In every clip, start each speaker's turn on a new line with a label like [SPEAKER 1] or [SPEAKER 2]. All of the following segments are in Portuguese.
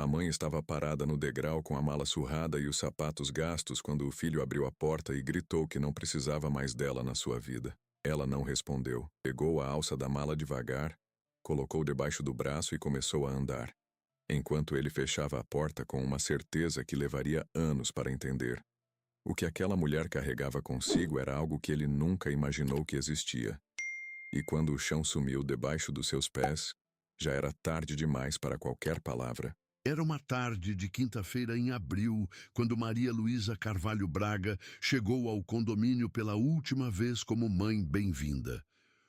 [SPEAKER 1] A mãe estava parada no degrau com a mala surrada e os sapatos gastos quando o filho abriu a porta e gritou que não precisava mais dela na sua vida. Ela não respondeu. Pegou a alça da mala devagar, colocou debaixo do braço e começou a andar, enquanto ele fechava a porta com uma certeza que levaria anos para entender. O que aquela mulher carregava consigo era algo que ele nunca imaginou que existia. E quando o chão sumiu debaixo dos seus pés, já era tarde demais para qualquer palavra.
[SPEAKER 2] Era uma tarde de quinta-feira em abril, quando Maria Luísa Carvalho Braga chegou ao condomínio pela última vez como mãe bem-vinda.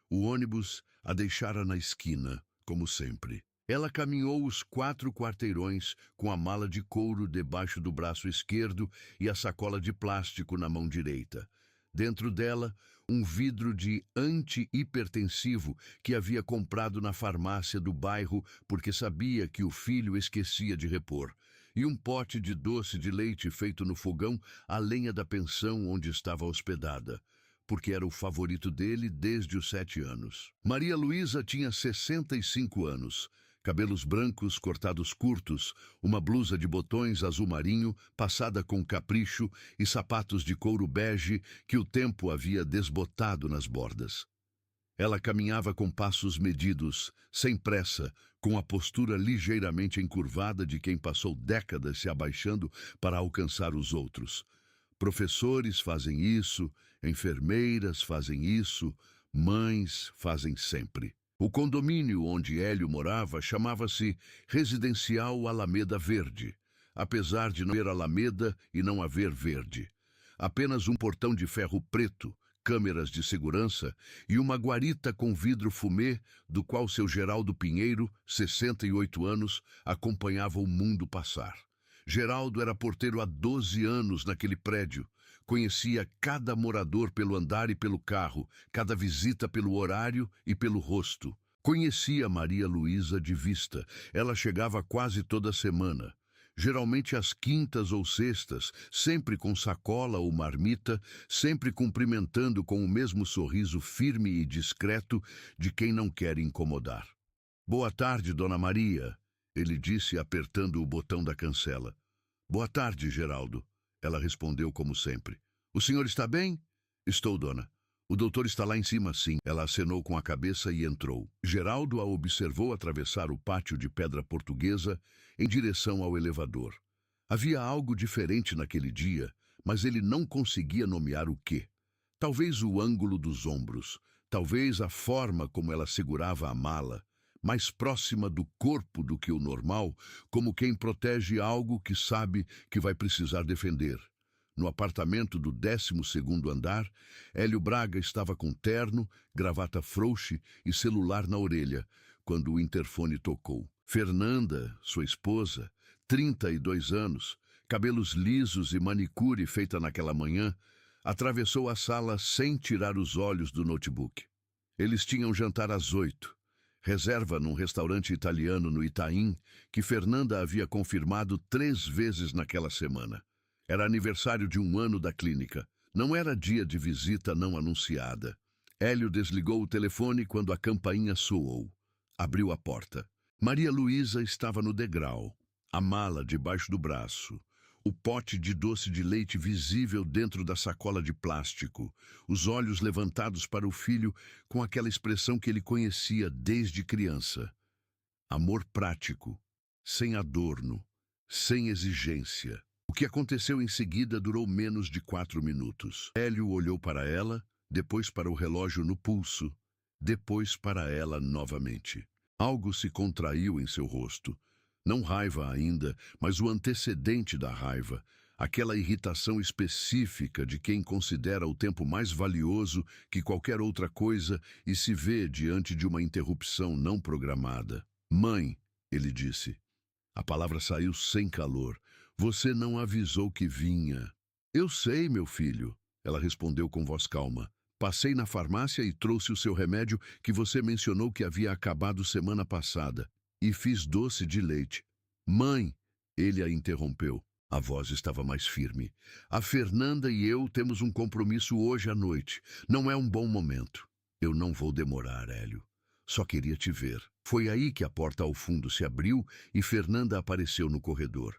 [SPEAKER 2] O ônibus a deixara na esquina, como sempre. Ela caminhou os 4 quarteirões com a mala de couro debaixo do braço esquerdo e a sacola de plástico na mão direita. Dentro dela, um vidro de anti-hipertensivo que havia comprado na farmácia do bairro porque sabia que o filho esquecia de repor, e um pote de doce de leite feito no fogão à lenha da pensão onde estava hospedada, porque era o favorito dele desde os 7 anos. Maria Luísa tinha 65 anos. Cabelos brancos cortados curtos, uma blusa de botões azul marinho passada com capricho e sapatos de couro bege que o tempo havia desbotado nas bordas. Ela caminhava com passos medidos, sem pressa, com a postura ligeiramente encurvada de quem passou décadas se abaixando para alcançar os outros. Professores fazem isso, enfermeiras fazem isso, mães fazem sempre. O condomínio onde Hélio morava chamava-se Residencial Alameda Verde, apesar de não haver Alameda e não haver verde. Apenas um portão de ferro preto, câmeras de segurança e uma guarita com vidro fumê, do qual seu Geraldo Pinheiro, 68 anos, acompanhava o mundo passar. Geraldo era porteiro há 12 anos naquele prédio. Conhecia cada morador pelo andar e pelo carro, cada visita pelo horário e pelo rosto. Conhecia Maria Luísa de vista. Ela chegava quase toda semana. Geralmente às quintas ou sextas, sempre com sacola ou marmita, sempre cumprimentando com o mesmo sorriso firme e discreto de quem não quer incomodar. "Boa tarde, Dona Maria", ele disse apertando o botão da cancela. "Boa tarde, Geraldo", ela respondeu como sempre. "O senhor está bem?" "Estou, dona. O doutor está lá em cima, sim." Ela acenou com a cabeça e entrou. Geraldo a observou atravessar o pátio de pedra portuguesa em direção ao elevador. Havia algo diferente naquele dia, mas ele não conseguia nomear o quê. Talvez o ângulo dos ombros, talvez a forma como ela segurava a mala, mais próxima do corpo do que o normal, como quem protege algo que sabe que vai precisar defender. No apartamento do 12º andar, Hélio Braga estava com terno, gravata frouxe e celular na orelha, quando o interfone tocou. Fernanda, sua esposa, 32 anos, cabelos lisos e manicure feita naquela manhã, atravessou a sala sem tirar os olhos do notebook. Eles tinham jantar às 8. Reserva num restaurante italiano no Itaim, que Fernanda havia confirmado 3 vezes naquela semana. Era aniversário de 1 ano da clínica. Não era dia de visita não anunciada. Hélio desligou o telefone quando a campainha soou. Abriu a porta. Maria Luísa estava no degrau, a mala debaixo do braço, o pote de doce de leite visível dentro da sacola de plástico, os olhos levantados para o filho com aquela expressão que ele conhecia desde criança. Amor prático, sem adorno, sem exigência. O que aconteceu em seguida durou menos de 4 minutos. Hélio olhou para ela, depois para o relógio no pulso, depois para ela novamente. Algo se contraiu em seu rosto. Não raiva ainda, mas o antecedente da raiva, aquela irritação específica de quem considera o tempo mais valioso que qualquer outra coisa e se vê diante de uma interrupção não programada. "Mãe", ele disse. A palavra saiu sem calor. "Você não avisou que vinha." "Eu sei, meu filho", ela respondeu com voz calma. "Passei na farmácia e trouxe o seu remédio que você mencionou que havia acabado semana passada. E fiz doce de leite." "Mãe", ele a interrompeu. A voz estava mais firme. "A Fernanda e eu temos um compromisso hoje à noite. Não é um bom momento." "Eu não vou demorar, Hélio. Só queria te ver. Foi aí que a porta ao fundo se abriu e Fernanda apareceu no corredor.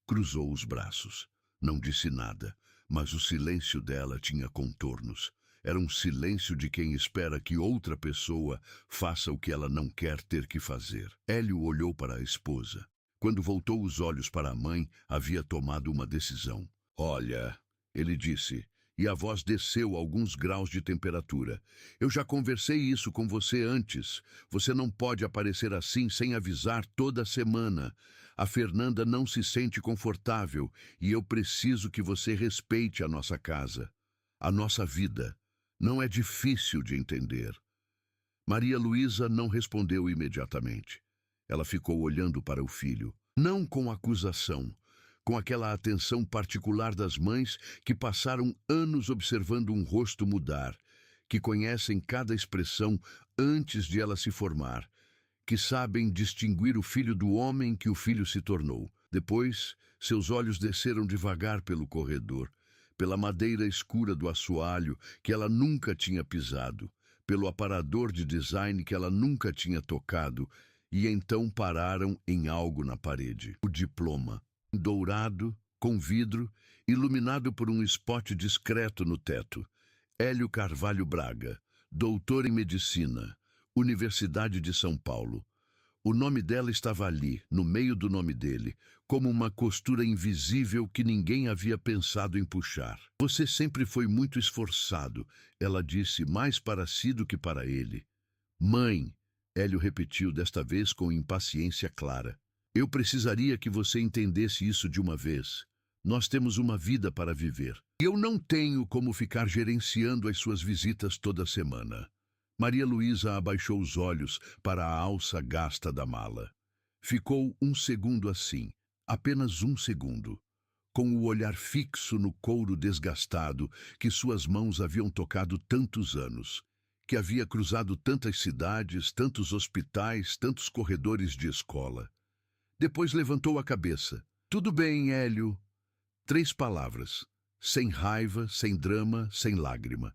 [SPEAKER 2] Cruzou os braços. Não disse nada, mas o silêncio dela tinha contornos. Era um silêncio de quem espera que outra pessoa faça o que ela não quer ter que fazer. Hélio olhou para a esposa. Quando voltou os olhos para a mãe, havia tomado uma decisão. Olha, ele disse, e a voz desceu alguns graus de temperatura. Eu já conversei isso com você antes. Você não pode aparecer assim sem avisar toda semana. A Fernanda não se sente confortável e eu preciso que você respeite a nossa casa, a nossa vida. Não é difícil de entender. Maria Luísa não respondeu imediatamente. Ela ficou olhando para o filho, não com acusação, com aquela atenção particular das mães que passaram anos observando um rosto mudar, que conhecem cada expressão antes de ela se formar, que sabem distinguir o filho do homem que o filho se tornou. Depois, seus olhos desceram devagar pelo corredor, pela madeira escura do assoalho que ela nunca tinha pisado, pelo aparador de design que ela nunca tinha tocado, e então pararam em algo na parede. O diploma, dourado, com vidro, iluminado por um spot discreto no teto. Hélio Carvalho Braga, doutor em medicina, Universidade de São Paulo. O nome dela estava ali, no meio do nome dele, como uma costura invisível que ninguém havia pensado em puxar. Você sempre foi muito esforçado, ela disse, mais para si do que para ele. Mãe, Hélio repetiu desta vez com impaciência clara. Eu precisaria que você entendesse isso de uma vez. Nós temos uma vida para viver. E eu não tenho como ficar gerenciando as suas visitas toda semana. Maria Luísa abaixou os olhos para a alça gasta da mala. Ficou um segundo assim, apenas um segundo, com o olhar fixo no couro desgastado que suas mãos haviam tocado tantos anos, que havia cruzado tantas cidades, tantos hospitais, tantos corredores de escola. Depois levantou a cabeça. Tudo bem, Hélio. 3 palavras, sem raiva, sem drama, sem lágrima.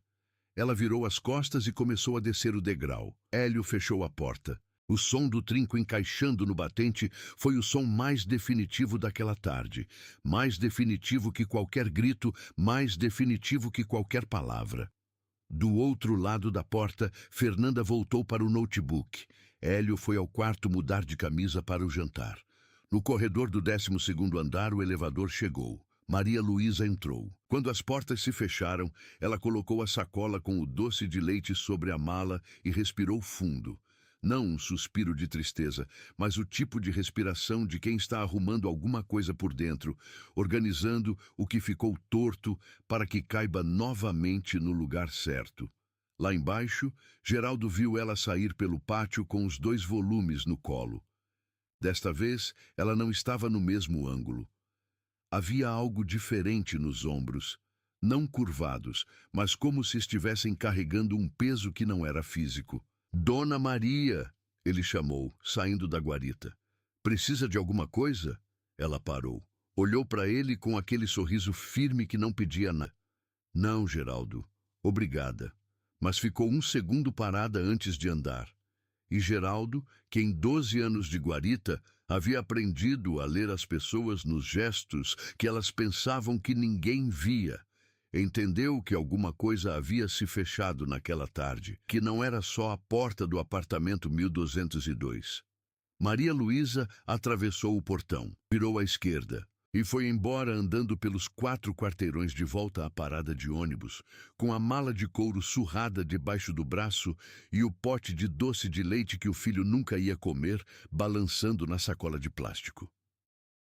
[SPEAKER 2] Ela virou as costas e começou a descer o degrau. Hélio fechou a porta. O som do trinco encaixando no batente foi o som mais definitivo daquela tarde. Mais definitivo que qualquer grito, mais definitivo que qualquer palavra. Do outro lado da porta, Fernanda voltou para o notebook. Hélio foi ao quarto mudar de camisa para o jantar. No corredor do 12º andar, o elevador chegou. Maria Luísa entrou. Quando as portas se fecharam, ela colocou a sacola com o doce de leite sobre a mala e respirou fundo. Não um suspiro de tristeza, mas o tipo de respiração de quem está arrumando alguma coisa por dentro, organizando o que ficou torto para que caiba novamente no lugar certo. Lá embaixo, Geraldo viu ela sair pelo pátio com os 2 volumes no colo. Desta vez, ela não estava no mesmo ângulo. Havia algo diferente nos ombros, não curvados, mas como se estivessem carregando um peso que não era físico. Dona Maria, ele chamou, saindo da guarita. Precisa de alguma coisa? Ela parou. Olhou para ele com aquele sorriso firme que não pedia nada. Não, Geraldo, obrigada. Mas ficou um segundo parada antes de andar. E Geraldo, que em 12 anos de guarita havia aprendido a ler as pessoas nos gestos que elas pensavam que ninguém via, entendeu que alguma coisa havia se fechado naquela tarde, que não era só a porta do apartamento 1202. Maria Luísa atravessou o portão, virou à esquerda e foi embora andando pelos 4 quarteirões de volta à parada de ônibus, com a mala de couro surrada debaixo do braço e o pote de doce de leite que o filho nunca ia comer, balançando na sacola de plástico.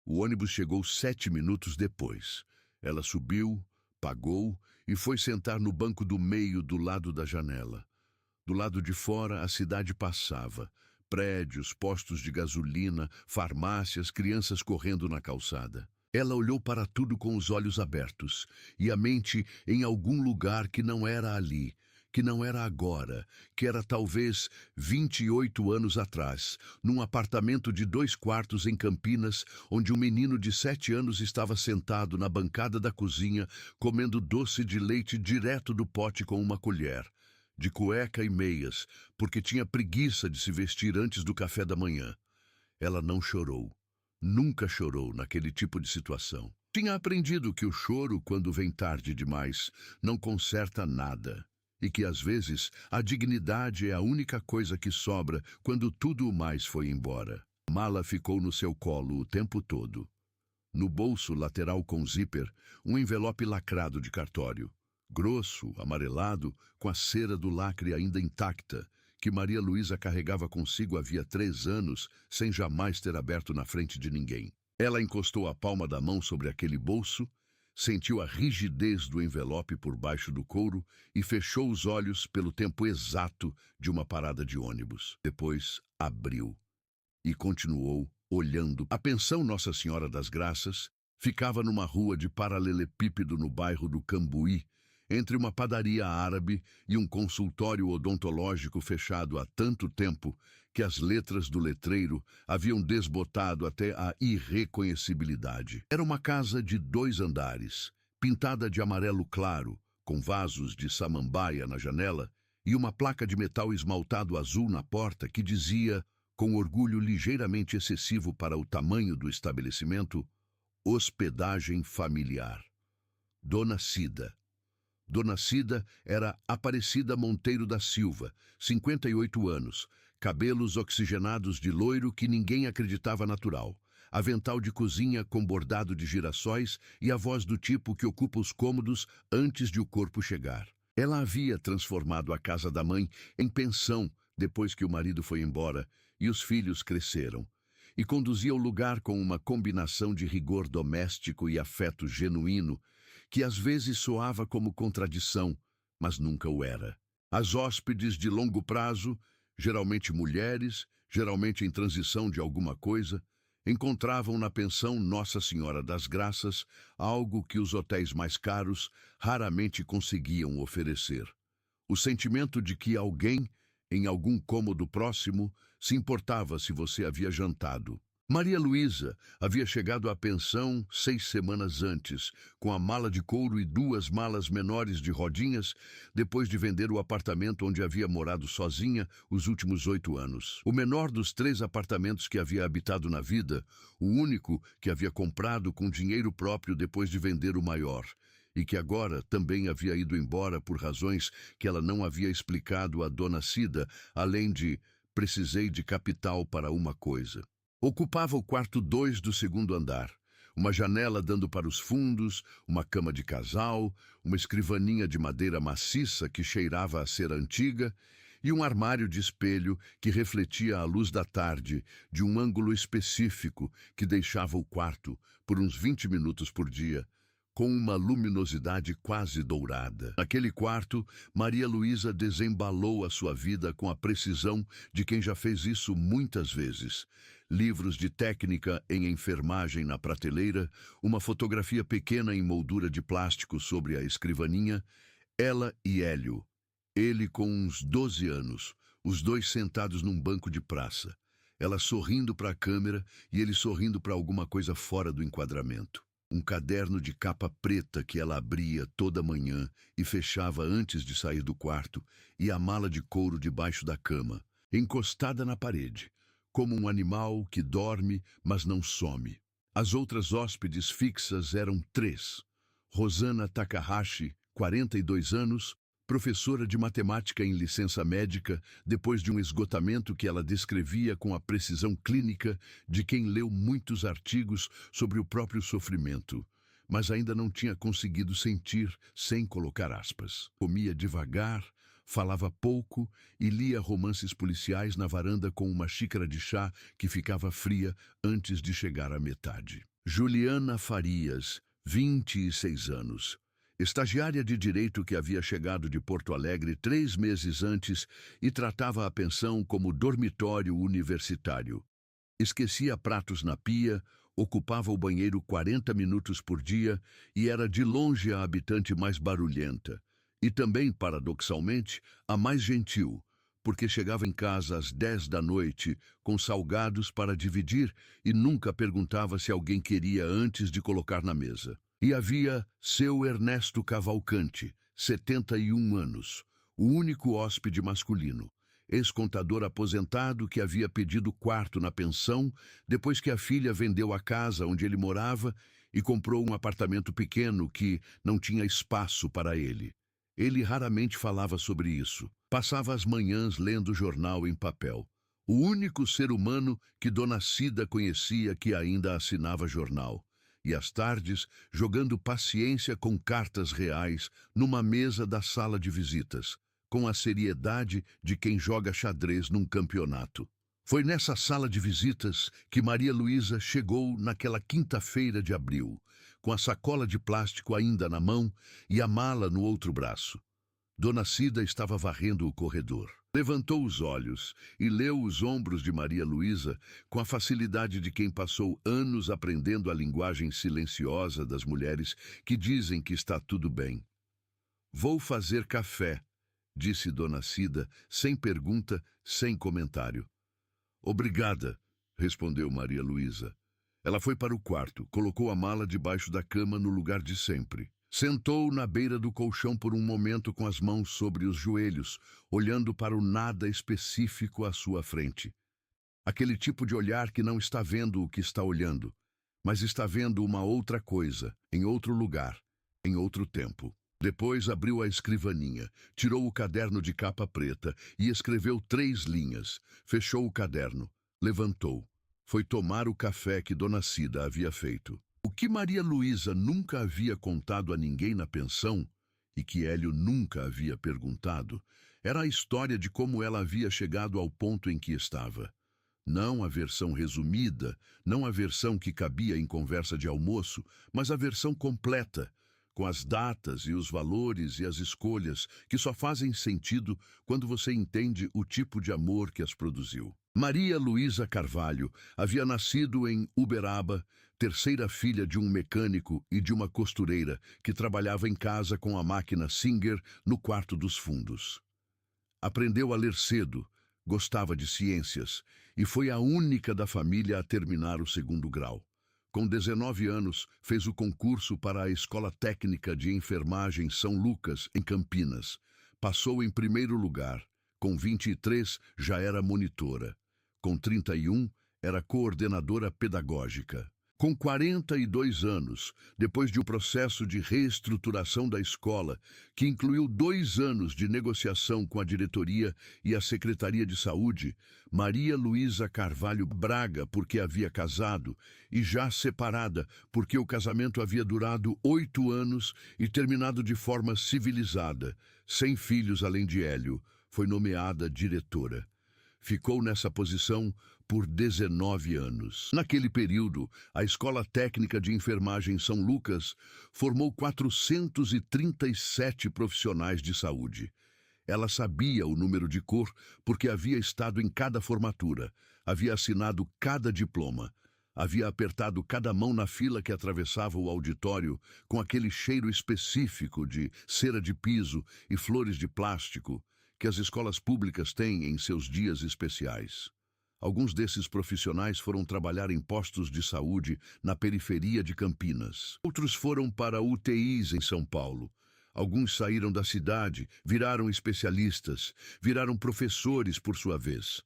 [SPEAKER 2] O ônibus chegou 7 minutos depois. Ela subiu, pagou e foi sentar no banco do meio do lado da janela. Do lado de fora, a cidade passava. Prédios, postos de gasolina, farmácias, crianças correndo na calçada. Ela olhou para tudo com os olhos abertos, e a mente em algum lugar que não era ali, que não era agora, que era talvez 28 anos atrás, num apartamento de 2 quartos em Campinas, onde um menino de 7 anos estava sentado na bancada da cozinha, comendo doce de leite direto do pote com uma colher. de cueca e meias, porque tinha preguiça de se vestir antes do café da manhã. Ela não chorou. Nunca chorou naquele tipo de situação. Tinha aprendido que o choro, quando vem tarde demais, não conserta nada. E que, às vezes, a dignidade é a única coisa que sobra quando tudo o mais foi embora. A mala ficou no seu colo o tempo todo. No bolso lateral com zíper, um envelope lacrado de cartório. Grosso, amarelado, com a cera do lacre ainda intacta, que Maria Luísa carregava consigo havia 3 anos, sem jamais ter aberto na frente de ninguém. Ela encostou a palma da mão sobre aquele bolso, sentiu a rigidez do envelope por baixo do couro e fechou os olhos pelo tempo exato de uma parada de ônibus. Depois abriu e continuou olhando. A pensão Nossa Senhora das Graças ficava numa rua de paralelepípedo no bairro do Cambuí, entre uma padaria árabe e um consultório odontológico fechado há tanto tempo que as letras do letreiro haviam desbotado até a irreconhecibilidade. Era uma casa de 2 andares, pintada de amarelo claro, com vasos de samambaia na janela e uma placa de metal esmaltado azul na porta que dizia, com orgulho ligeiramente excessivo para o tamanho do estabelecimento, hospedagem familiar. Dona Cida. Dona Cida era Aparecida Monteiro da Silva, 58 anos, cabelos oxigenados de loiro que ninguém acreditava natural, avental de cozinha com bordado de girassóis e a voz do tipo que ocupa os cômodos antes de o corpo chegar. Ela havia transformado a casa da mãe em pensão depois que o marido foi embora e os filhos cresceram, e conduzia o lugar com uma combinação de rigor doméstico e afeto genuíno, que às vezes soava como contradição, mas nunca o era. As hóspedes de longo prazo, geralmente mulheres, geralmente em transição de alguma coisa, encontravam na pensão Nossa Senhora das Graças algo que os hotéis mais caros raramente conseguiam oferecer. O sentimento de que alguém, em algum cômodo próximo, se importava se você havia jantado. Maria Luísa havia chegado à pensão 6 semanas antes, com a mala de couro e 2 malas menores de rodinhas, depois de vender o apartamento onde havia morado sozinha os últimos 8 anos. O menor dos 3 apartamentos que havia habitado na vida, o único que havia comprado com dinheiro próprio depois de vender o maior, e que agora também havia ido embora por razões que ela não havia explicado à Dona Cida, além de precisei de capital para uma coisa. Ocupava o quarto 2 do 2º andar, uma janela dando para os fundos, uma cama de casal, uma escrivaninha de madeira maciça que cheirava a ser antiga e um armário de espelho que refletia a luz da tarde de um ângulo específico que deixava o quarto, por uns 20 minutos por dia, com uma luminosidade quase dourada. Naquele quarto, Maria Luísa desembalou a sua vida com a precisão de quem já fez isso muitas vezes. Livros de técnica em enfermagem na prateleira, uma fotografia pequena em moldura de plástico sobre a escrivaninha, ela e Hélio. Ele com uns 12 anos, os dois sentados num banco de praça. Ela sorrindo para a câmera e ele sorrindo para alguma coisa fora do enquadramento. Um caderno de capa preta que ela abria toda manhã e fechava antes de sair do quarto, e a mala de couro debaixo da cama, encostada na parede, como um animal que dorme, mas não some. As outras hóspedes fixas eram 3. Rosana Takahashi, 42 anos, professora de matemática em licença médica, depois de um esgotamento que ela descrevia com a precisão clínica de quem leu muitos artigos sobre o próprio sofrimento, mas ainda não tinha conseguido sentir sem colocar aspas. Comia devagar, falava pouco e lia romances policiais na varanda com uma xícara de chá que ficava fria antes de chegar à metade. Juliana Farias, 26 anos. Estagiária de direito que havia chegado de Porto Alegre 3 meses antes e tratava a pensão como dormitório universitário. Esquecia pratos na pia, ocupava o banheiro 40 minutos por dia e era de longe a habitante mais barulhenta. E também, paradoxalmente, a mais gentil, porque chegava em casa às 10 da noite com salgados para dividir e nunca perguntava se alguém queria antes de colocar na mesa. E havia seu Ernesto Cavalcante, 71 anos, o único hóspede masculino, ex-contador aposentado que havia pedido quarto na pensão depois que a filha vendeu a casa onde ele morava e comprou um apartamento pequeno que não tinha espaço para ele. Ele raramente falava sobre isso. Passava as manhãs lendo o jornal em papel. O único ser humano que Dona Cida conhecia que ainda assinava jornal. E às tardes, jogando paciência com cartas reais numa mesa da sala de visitas, com a seriedade de quem joga xadrez num campeonato. Foi nessa sala de visitas que Maria Luísa chegou naquela quinta-feira de abril, com a sacola de plástico ainda na mão e a mala no outro braço. Dona Cida estava varrendo o corredor. Levantou os olhos e leu os ombros de Maria Luísa com a facilidade de quem passou anos aprendendo a linguagem silenciosa das mulheres que dizem que está tudo bem. "Vou fazer café", disse Dona Cida, sem pergunta, sem comentário. "Obrigada", respondeu Maria Luísa. Ela foi para o quarto, colocou a mala debaixo da cama no lugar de sempre. Sentou na beira do colchão por um momento com as mãos sobre os joelhos, olhando para o nada específico à sua frente. Aquele tipo de olhar que não está vendo o que está olhando, mas está vendo uma outra coisa, em outro lugar, em outro tempo. Depois abriu a escrivaninha, tirou o caderno de capa preta e escreveu 3 linhas. Fechou o caderno, levantou. Foi tomar o café que Dona Cida havia feito. O que Maria Luísa nunca havia contado a ninguém na pensão, e que Hélio nunca havia perguntado, era a história de como ela havia chegado ao ponto em que estava. Não a versão resumida, não a versão que cabia em conversa de almoço, mas a versão completa, com as datas e os valores e as escolhas que só fazem sentido quando você entende o tipo de amor que as produziu. Maria Luísa Carvalho havia nascido em Uberaba, terceira filha de um mecânico e de uma costureira que trabalhava em casa com a máquina Singer no quarto dos fundos. Aprendeu a ler cedo, gostava de ciências e foi a única da família a terminar o 2º grau. Com 19 anos, fez o concurso para a Escola Técnica de Enfermagem São Lucas, em Campinas. Passou em primeiro lugar. Com 23, já era monitora. Com 31, era coordenadora pedagógica. Com 42 anos, depois de um processo de reestruturação da escola, que incluiu 2 anos de negociação com a diretoria e a Secretaria de Saúde, Maria Luísa Carvalho Braga, porque havia casado, e já separada, porque o casamento havia durado 8 anos e terminado de forma civilizada, sem filhos além de Hélio, foi nomeada diretora. Ficou nessa posição por 19 anos. Naquele período, a Escola Técnica de Enfermagem São Lucas formou 437 profissionais de saúde. Ela sabia o número de cor porque havia estado em cada formatura, havia assinado cada diploma, havia apertado cada mão na fila que atravessava o auditório com aquele cheiro específico de cera de piso e flores de plástico que as escolas públicas têm em seus dias especiais. Alguns desses profissionais foram trabalhar em postos de saúde na periferia de Campinas. Outros foram para UTIs em São Paulo. Alguns saíram da cidade, viraram especialistas, viraram professores por sua vez.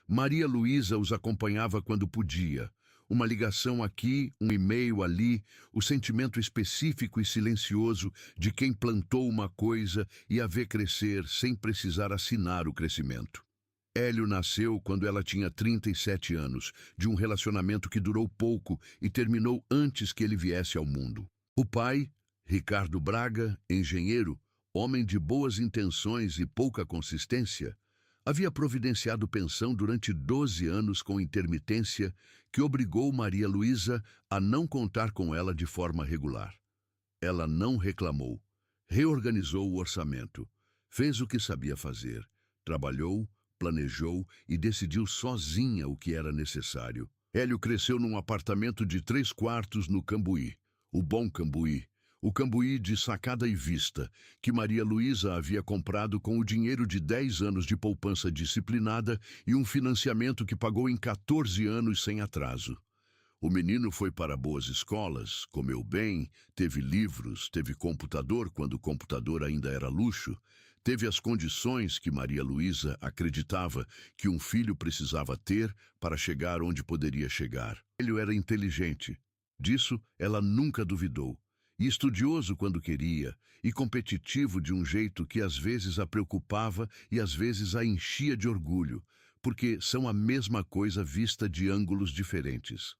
[SPEAKER 2] Maria Luísa os acompanhava quando podia. Uma ligação aqui, um e-mail ali, o sentimento específico e silencioso de quem plantou uma coisa e a vê crescer sem precisar assinar o crescimento. Hélio nasceu quando ela tinha 37 anos, de um relacionamento que durou pouco e terminou antes que ele viesse ao mundo. O pai, Ricardo Braga, engenheiro, homem de boas intenções e pouca consistência, havia providenciado pensão durante 12 anos com intermitência que obrigou Maria Luísa a não contar com ela de forma regular. Ela não reclamou, reorganizou o orçamento, fez o que sabia fazer, trabalhou, planejou e decidiu sozinha o que era necessário. Hélio cresceu num apartamento de 3 quartos no Cambuí, o bom Cambuí, o Cambuí de sacada e vista, que Maria Luísa havia comprado com o dinheiro de 10 anos de poupança disciplinada e um financiamento que pagou em 14 anos sem atraso. O menino foi para boas escolas, comeu bem, teve livros, teve computador quando o computador ainda era luxo, Teve as condições que Maria Luísa acreditava que um filho precisava ter para chegar onde poderia chegar. Ele era inteligente. Disso ela nunca duvidou. E estudioso quando queria, e competitivo de um jeito que às vezes a preocupava e às vezes a enchia de orgulho, porque são a mesma coisa vista de ângulos diferentes.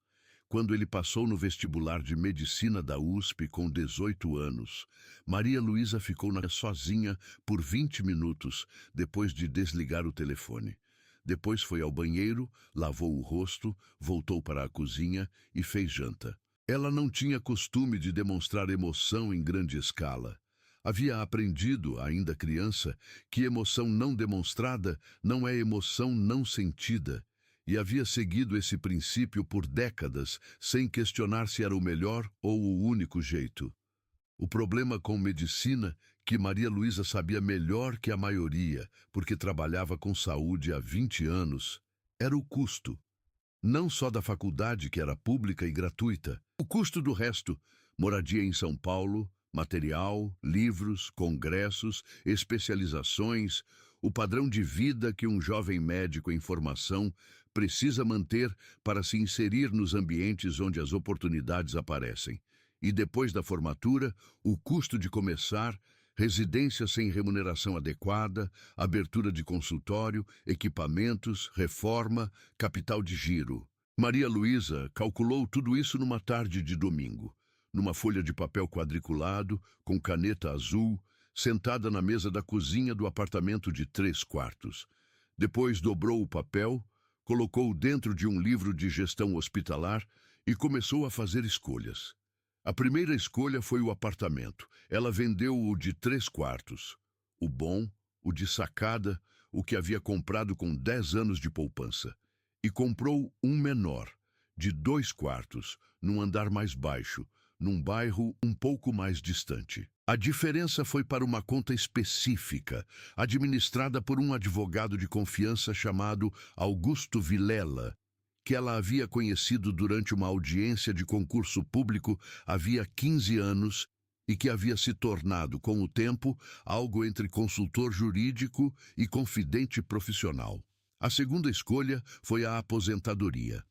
[SPEAKER 2] Quando ele passou no vestibular de medicina da USP com 18 anos, Maria Luísa ficou sozinha por 20 minutos depois de desligar o telefone. Depois foi ao banheiro, lavou o rosto, voltou para a cozinha e fez janta. Ela não tinha costume de demonstrar emoção em grande escala. Havia aprendido, ainda criança, que emoção não demonstrada não é emoção não sentida, e havia seguido esse princípio por décadas, sem questionar se era o melhor ou o único jeito. O problema com medicina, que Maria Luísa sabia melhor que a maioria, porque trabalhava com saúde há 20 anos, era o custo. Não só da faculdade, que era pública e gratuita, o custo do resto, moradia em São Paulo, material, livros, congressos, especializações, o padrão de vida que um jovem médico em formação precisa manter para se inserir nos ambientes onde as oportunidades aparecem. E depois da formatura, o custo de começar, residência sem remuneração adequada, abertura de consultório, equipamentos, reforma, capital de giro. Maria Luísa calculou tudo isso numa tarde de domingo, numa folha de papel quadriculado, com caneta azul, sentada na mesa da cozinha do apartamento de 3 quartos. Depois dobrou o papel, colocou dentro de um livro de gestão hospitalar e começou a fazer escolhas. A primeira escolha foi o apartamento. Ela vendeu o de 3 quartos. O bom, o de sacada, o que havia comprado com 10 anos de poupança. E comprou um menor, de 2 quartos, num andar mais baixo, num bairro um pouco mais distante. A diferença foi para uma conta específica, administrada por um advogado de confiança chamado Augusto Vilela, que ela havia conhecido durante uma audiência de concurso público havia 15 anos e que havia se tornado, com o tempo, algo entre consultor jurídico e confidente profissional. A segunda escolha foi a aposentadoria.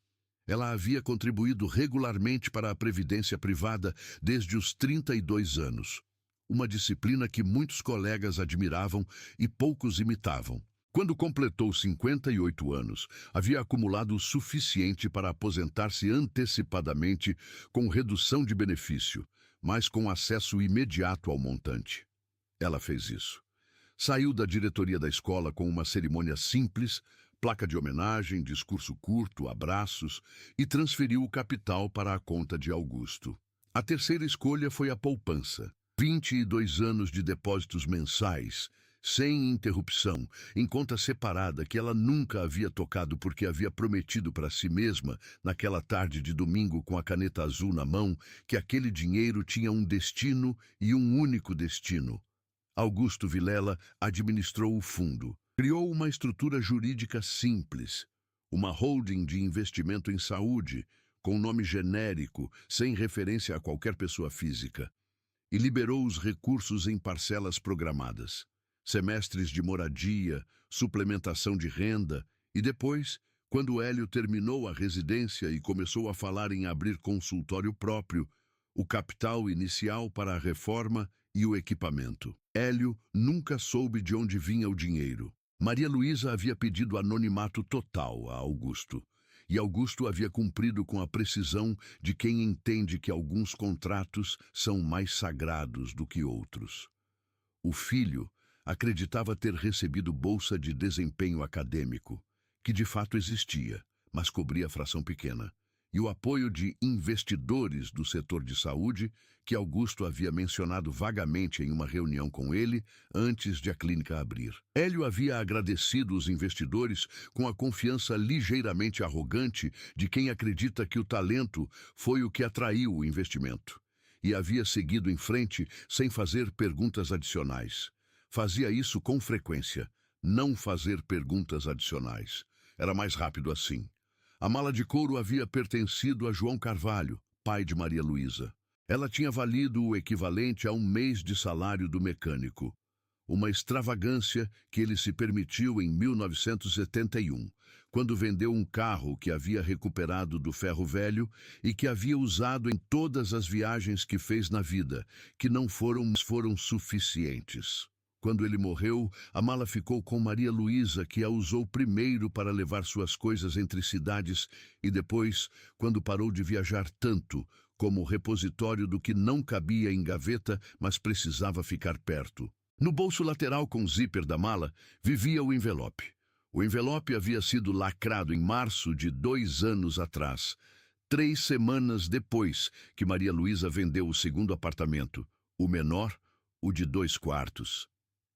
[SPEAKER 2] Ela havia contribuído regularmente para a previdência privada desde os 32 anos, uma disciplina que muitos colegas admiravam e poucos imitavam. Quando completou 58 anos, havia acumulado o suficiente para aposentar-se antecipadamente com redução de benefício, mas com acesso imediato ao montante. Ela fez isso. Saiu da diretoria da escola com uma cerimônia simples, placa de homenagem, discurso curto, abraços, e transferiu o capital para a conta de Augusto. A terceira escolha foi a poupança. 22 anos de depósitos mensais, sem interrupção, em conta separada que ela nunca havia tocado porque havia prometido para si mesma, naquela tarde de domingo com a caneta azul na mão, que aquele dinheiro tinha um destino e um único destino. Augusto Vilela administrou o fundo. Criou uma estrutura jurídica simples, uma holding de investimento em saúde, com nome genérico, sem referência a qualquer pessoa física, e liberou os recursos em parcelas programadas. Semestres de moradia, suplementação de renda, e depois, quando Hélio terminou a residência e começou a falar em abrir consultório próprio, o capital inicial para a reforma e o equipamento. Hélio nunca soube de onde vinha o dinheiro. Maria Luísa havia pedido anonimato total a Augusto, e Augusto havia cumprido com a precisão de quem entende que alguns contratos são mais sagrados do que outros. O filho acreditava ter recebido bolsa de desempenho acadêmico, que de fato existia, mas cobria fração pequena, e o apoio de investidores do setor de saúde, que Augusto havia mencionado vagamente em uma reunião com ele antes de a clínica abrir. Hélio havia agradecido os investidores com a confiança ligeiramente arrogante de quem acredita que o talento foi o que atraiu o investimento, e havia seguido em frente sem fazer perguntas adicionais. Fazia isso com frequência, não fazer perguntas adicionais. Era mais rápido assim. A mala de couro havia pertencido a João Carvalho, pai de Maria Luísa. Ela tinha valido o equivalente a um mês de salário do mecânico. uma extravagância que ele se permitiu em 1971, quando vendeu um carro que havia recuperado do ferro velho e que havia usado em todas as viagens que fez na vida, que não foram suficientes. Quando ele morreu, a mala ficou com Maria Luísa, que a usou primeiro para levar suas coisas entre cidades e depois, quando parou de viajar tanto, como repositório do que não cabia em gaveta, mas precisava ficar perto. No bolso lateral com o zíper da mala, vivia o envelope. O envelope havia sido lacrado em março de 2 anos atrás, 3 semanas depois que Maria Luísa vendeu o segundo apartamento, o menor, o de 2 quartos,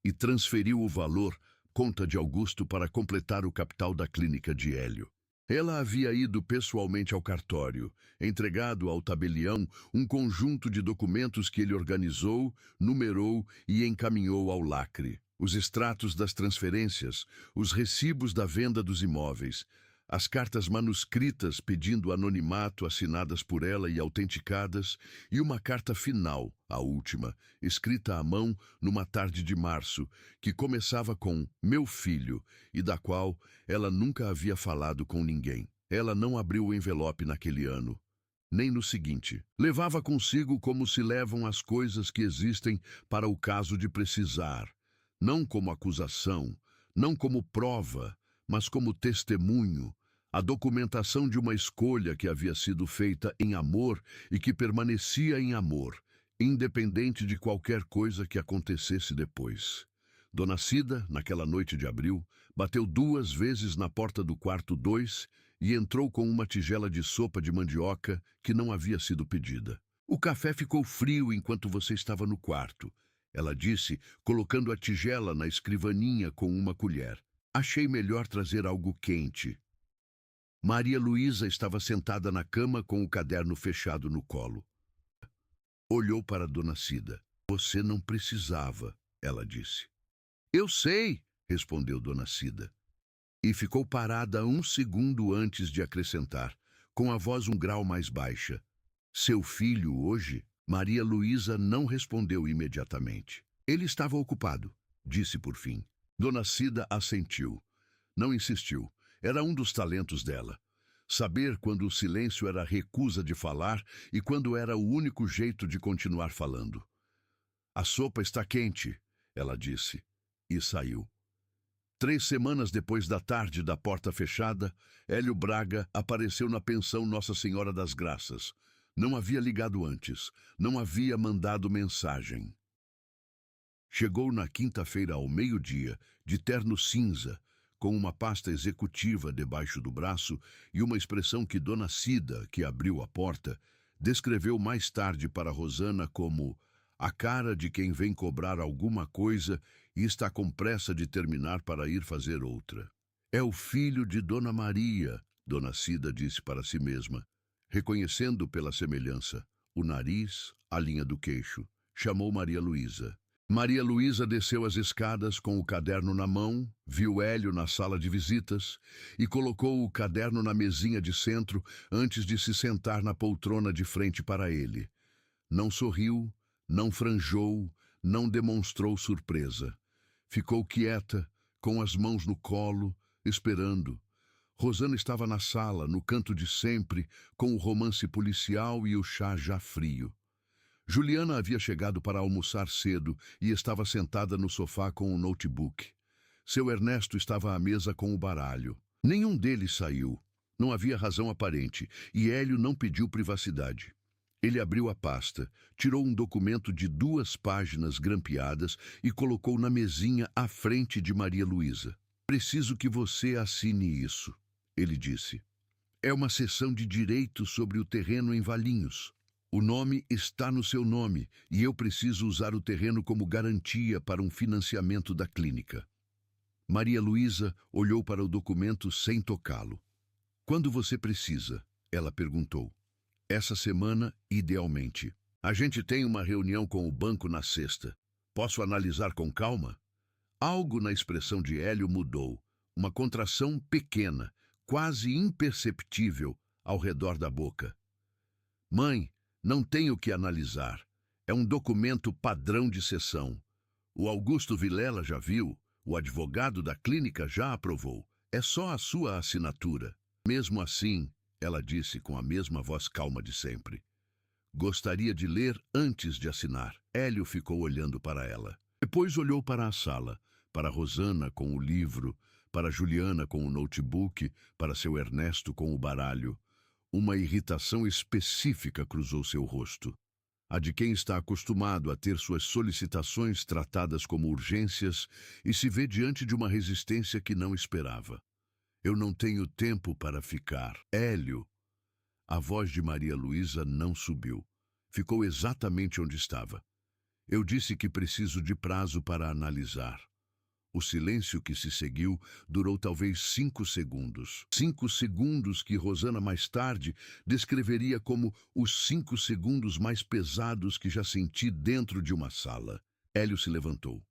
[SPEAKER 2] e transferiu o valor, conta de Augusto, para completar o capital da clínica de Hélio. Ela havia ido pessoalmente ao cartório, entregado ao tabelião um conjunto de documentos que ele organizou, numerou e encaminhou ao lacre. Os extratos das transferências, os recibos da venda dos imóveis, as cartas manuscritas pedindo anonimato assinadas por ela e autenticadas, e uma carta final, a última, escrita à mão numa tarde de março, que começava com "meu filho", e da qual ela nunca havia falado com ninguém. Ela não abriu o envelope naquele ano, nem no seguinte. Levava consigo como se levam as coisas que existem para o caso de precisar, não como acusação, não como prova, mas como testemunho, a documentação de uma escolha que havia sido feita em amor e que permanecia em amor, independente de qualquer coisa que acontecesse depois. Dona Cida, naquela noite de abril, bateu 2 vezes na porta do quarto 2 e entrou com uma tigela de sopa de mandioca que não havia sido pedida. "O café ficou frio enquanto você estava no quarto", ela disse, colocando a tigela na escrivaninha com uma colher. "Achei melhor trazer algo quente." Maria Luísa estava sentada na cama com o caderno fechado no colo. Olhou para Dona Cida. "Você não precisava", ela disse. "Eu sei", respondeu Dona Cida. E ficou parada 1 segundo antes de acrescentar, com a voz um grau mais baixa: "Seu filho hoje?" Maria Luísa não respondeu imediatamente. "Ele estava ocupado", disse por fim. Dona Cida assentiu. Não insistiu. Era um dos talentos dela. Saber quando o silêncio era recusa de falar e quando era o único jeito de continuar falando. "A sopa está quente", ela disse, e saiu. 3 semanas depois da tarde da porta fechada, Hélio Braga apareceu na pensão Nossa Senhora das Graças. Não havia ligado antes, não havia mandado mensagem. Chegou na quinta-feira ao meio-dia, de terno cinza, com uma pasta executiva debaixo do braço e uma expressão que Dona Cida, que abriu a porta, descreveu mais tarde para Rosana como a cara de quem vem cobrar alguma coisa e está com pressa de terminar para ir fazer outra. "É o filho de Dona Maria", Dona Cida disse para si mesma, reconhecendo pela semelhança o nariz, a linha do queixo. Chamou Maria Luísa. Maria Luísa desceu as escadas com o caderno na mão, viu Hélio na sala de visitas e colocou o caderno na mesinha de centro antes de se sentar na poltrona de frente para ele. Não sorriu, não franjou, não demonstrou surpresa. Ficou quieta, com as mãos no colo, esperando. Rosana estava na sala, no canto de sempre, com o romance policial e o chá já frio. Juliana havia chegado para almoçar cedo e estava sentada no sofá com o notebook. Seu Ernesto estava à mesa com o baralho. Nenhum deles saiu. Não havia razão aparente, e Hélio não pediu privacidade. Ele abriu a pasta, tirou um documento de 2 páginas grampeadas e colocou na mesinha à frente de Maria Luísa. "Preciso que você assine isso", ele disse. "É uma cessão de direito sobre o terreno em Valinhos. O nome está no seu nome e eu preciso usar o terreno como garantia para um financiamento da clínica." Maria Luísa olhou para o documento sem tocá-lo. "Quando você precisa?", ela perguntou. "Essa semana, idealmente. A gente tem uma reunião com o banco na sexta. Posso analisar com calma?" Algo na expressão de Hélio mudou. Uma contração pequena, quase imperceptível, ao redor da boca. "Mãe, não tenho que analisar. É um documento padrão de sessão. O Augusto Vilela já viu, o advogado da clínica já aprovou. É só a sua assinatura. Mesmo assim, ela disse com a mesma voz calma de sempre. Gostaria de ler antes de assinar. Hélio ficou olhando para ela. Depois olhou para a sala, para Rosana com o livro, para Juliana com o notebook, para seu Ernesto com o baralho. Uma irritação específica cruzou seu rosto. A de quem está acostumado a ter suas solicitações tratadas como urgências e se vê diante de uma resistência que não esperava. Eu não tenho tempo para ficar. Hélio. A voz de Maria Luísa não subiu. Ficou exatamente onde estava. Eu disse que preciso de prazo para analisar. O silêncio que se seguiu durou talvez 5 segundos. 5 segundos que Rosana mais tarde descreveria como os 5 segundos mais pesados que já senti dentro de uma sala. Hélio se levantou.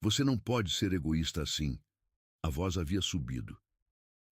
[SPEAKER 2] Você não pode ser egoísta assim. A voz havia subido.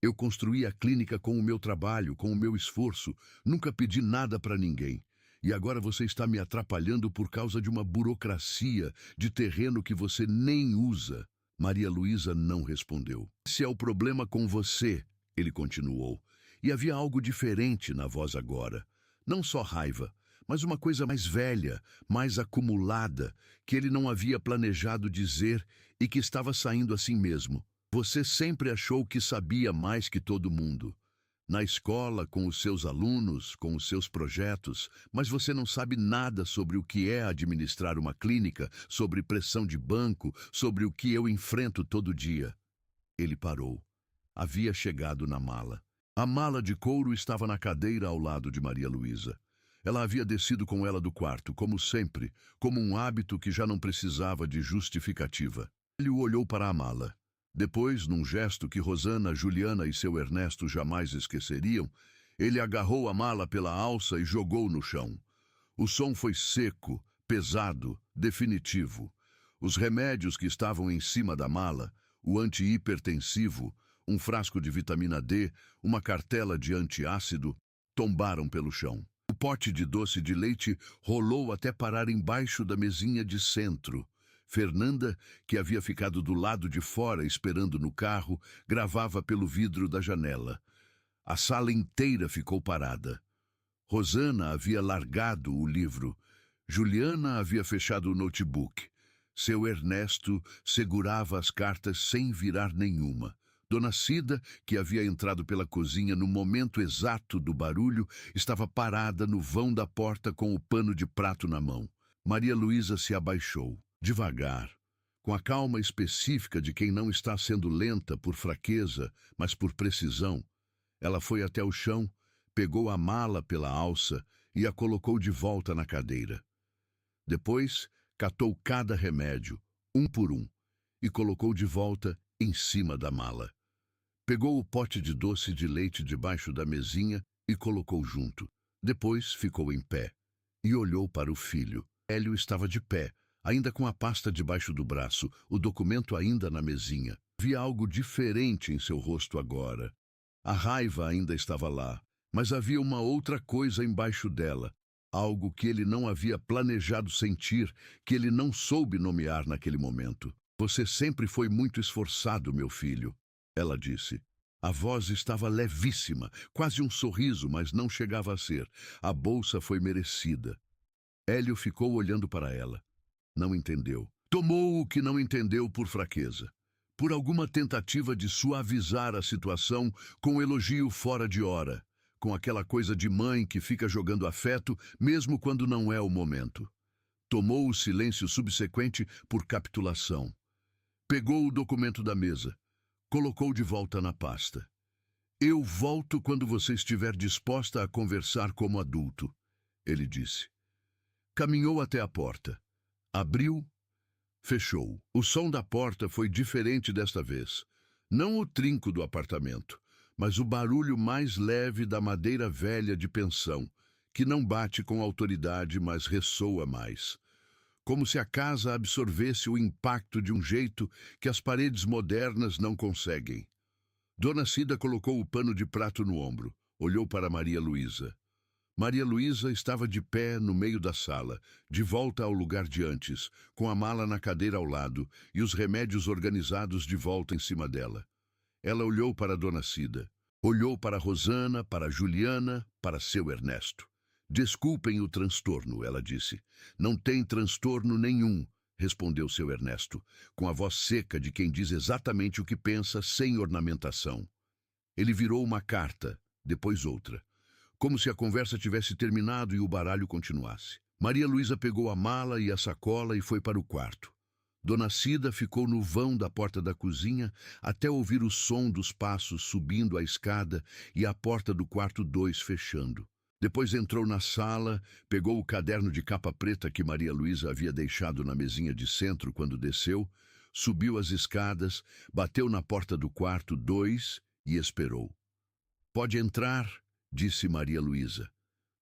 [SPEAKER 2] Eu construí a clínica com o meu trabalho, com o meu esforço. Nunca pedi nada para ninguém. E agora você está me atrapalhando por causa de uma burocracia de terreno que você nem usa. Maria Luísa não respondeu. Esse é o problema com você, ele continuou. E havia algo diferente na voz agora. Não só raiva, mas uma coisa mais velha, mais acumulada, que ele não havia planejado dizer e que estava saindo assim mesmo. Você sempre achou que sabia mais que todo mundo. Na escola, com os seus alunos, com os seus projetos, mas você não sabe nada sobre o que é administrar uma clínica, sobre pressão de banco, sobre o que eu enfrento todo dia. Ele parou. Havia chegado na mala. A mala de couro estava na cadeira ao lado de Maria Luísa. Ela havia descido com ela do quarto, como sempre, como um hábito que já não precisava de justificativa. Ele olhou para a mala. Depois, num gesto que Rosana, Juliana e seu Ernesto jamais esqueceriam, ele agarrou a mala pela alça e jogou no chão. O som foi seco, pesado, definitivo. Os remédios que estavam em cima da mala, o antihipertensivo, um frasco de vitamina D, uma cartela de antiácido, tombaram pelo chão. O pote de doce de leite rolou até parar embaixo da mesinha de centro. Fernanda, que havia ficado do lado de fora esperando no carro, gravava pelo vidro da janela. A sala inteira ficou parada. Rosana havia largado o livro. Juliana havia fechado o notebook. Seu Ernesto segurava as cartas sem virar nenhuma. Dona Cida, que havia entrado pela cozinha no momento exato do barulho, estava parada no vão da porta com o pano de prato na mão. Maria Luísa se abaixou. Devagar, com a calma específica de quem não está sendo lenta por fraqueza, mas por precisão, ela foi até o chão, pegou a mala pela alça e a colocou de volta na cadeira. Depois, catou cada remédio, um por um, e colocou de volta em cima da mala. Pegou o pote de doce de leite debaixo da mesinha e colocou junto. Depois ficou em pé e olhou para o filho. Hélio estava de pé, ainda com a pasta debaixo do braço, o documento ainda na mesinha. Havia algo diferente em seu rosto agora. A raiva ainda estava lá, mas havia uma outra coisa embaixo dela. Algo que ele não havia planejado sentir, que ele não soube nomear naquele momento. Você sempre foi muito esforçado, meu filho, ela disse. A voz estava levíssima, quase um sorriso, mas não chegava a ser. A bolsa foi merecida. Hélio ficou olhando para ela. Não entendeu. Tomou o que não entendeu por fraqueza. Por alguma tentativa de suavizar a situação com um elogio fora de hora, com aquela coisa de mãe que fica jogando afeto mesmo quando não é o momento. Tomou o silêncio subsequente por capitulação. Pegou o documento da mesa. Colocou de volta na pasta. Eu volto quando você estiver disposta a conversar como adulto, ele disse. Caminhou até a porta. Abriu, fechou. O som da porta foi diferente desta vez. Não o trinco do apartamento, mas o barulho mais leve da madeira velha de pensão, que não bate com autoridade, mas ressoa mais. Como se a casa absorvesse o impacto de um jeito que as paredes modernas não conseguem. Dona Cida colocou o pano de prato no ombro, olhou para Maria Luísa. Maria Luísa estava de pé no meio da sala, de volta ao lugar de antes, com a mala na cadeira ao lado e os remédios organizados de volta em cima dela. Ela olhou para Dona Cida. Olhou para Rosana, para Juliana, para seu Ernesto. Desculpem o transtorno, ela disse. Não tem transtorno nenhum, respondeu seu Ernesto, com a voz seca de quem diz exatamente o que pensa, sem ornamentação. Ele virou uma carta, depois outra, como se a conversa tivesse terminado e o baralho continuasse. Maria Luísa pegou a mala e a sacola e foi para o quarto. Dona Cida ficou no vão da porta da cozinha até ouvir o som dos passos subindo a escada e a porta do quarto 2 fechando. Depois entrou na sala, pegou o caderno de capa preta que Maria Luísa havia deixado na mesinha de centro quando desceu, subiu as escadas, bateu na porta do quarto 2 e esperou. Pode entrar, disse Maria Luísa.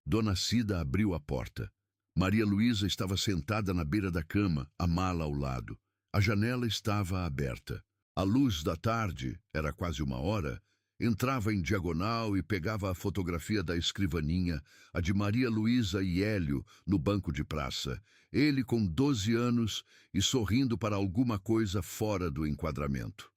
[SPEAKER 2] Dona Cida abriu a porta. Maria Luísa estava sentada na beira da cama, a mala ao lado. A janela estava aberta. A luz da tarde, era quase 1 hora, entrava em diagonal e pegava a fotografia da escrivaninha, a de Maria Luísa e Hélio, no banco de praça. Ele com 12 anos e sorrindo para alguma coisa fora do enquadramento.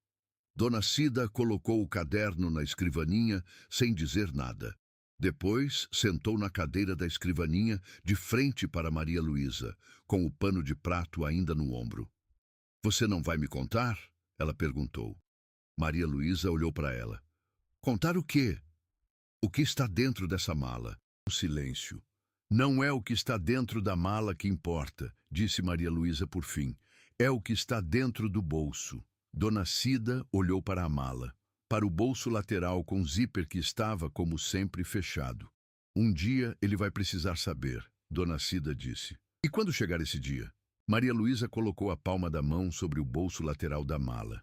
[SPEAKER 2] Dona Cida colocou o caderno na escrivaninha sem dizer nada. Depois, sentou na cadeira da escrivaninha, de frente para Maria Luísa, com o pano de prato ainda no ombro. Você não vai me contar? Ela perguntou. Maria Luísa olhou para ela. Contar o quê? O que está dentro dessa mala? Um silêncio. Não é o que está dentro da mala que importa, disse Maria Luísa por fim. É o que está dentro do bolso. Dona Cida olhou para a mala, para o bolso lateral com zíper que estava, como sempre, fechado. Um dia ele vai precisar saber, Dona Cida disse. E quando chegar esse dia? Maria Luísa colocou a palma da mão sobre o bolso lateral da mala.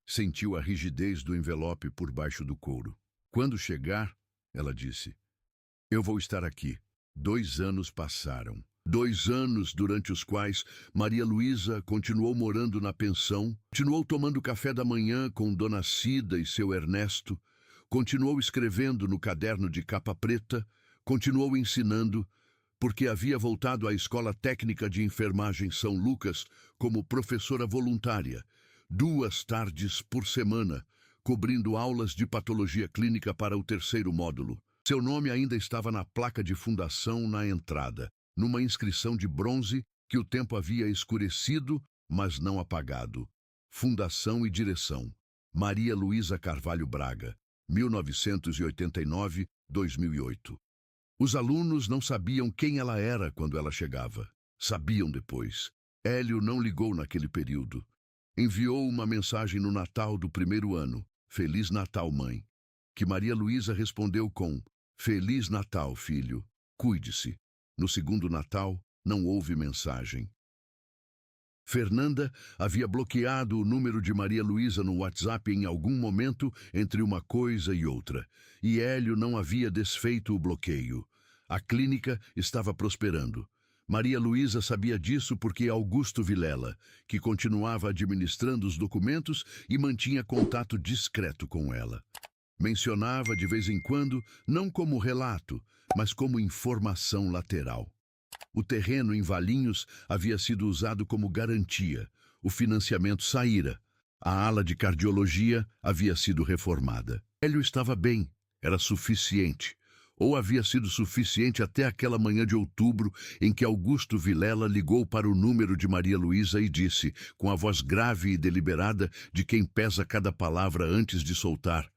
[SPEAKER 2] Sentiu a rigidez do envelope por baixo do couro. Quando chegar, ela disse, eu vou estar aqui. 2 anos passaram. 2 anos durante os quais Maria Luísa continuou morando na pensão, continuou tomando café da manhã com Dona Cida e seu Ernesto, continuou escrevendo no caderno de capa preta, continuou ensinando, porque havia voltado à Escola Técnica de Enfermagem São Lucas como professora voluntária, 2 tardes por semana, cobrindo aulas de patologia clínica para o 3º módulo. Seu nome ainda estava na placa de fundação na entrada, numa inscrição de bronze que o tempo havia escurecido, mas não apagado. Fundação e direção. Maria Luísa Carvalho Braga, 1989-2008. Os alunos não sabiam quem ela era quando ela chegava. Sabiam depois. Hélio não ligou naquele período. Enviou uma mensagem no Natal do 1º ano. Feliz Natal, mãe. Que Maria Luísa respondeu com Feliz Natal, filho. Cuide-se. No 2º Natal, não houve mensagem. Fernanda havia bloqueado o número de Maria Luísa no WhatsApp em algum momento entre uma coisa e outra, e Hélio não havia desfeito o bloqueio. A clínica estava prosperando. Maria Luísa sabia disso porque Augusto Vilela, que continuava administrando os documentos e mantinha contato discreto com ela. Mencionava de vez em quando, não como relato, mas como informação lateral. O terreno em Valinhos havia sido usado como garantia. O financiamento saíra. A ala de cardiologia havia sido reformada. Hélio estava bem, era suficiente. Ou havia sido suficiente até aquela manhã de outubro em que Augusto Vilela ligou para o número de Maria Luísa e disse, com a voz grave e deliberada de quem pesa cada palavra antes de soltar,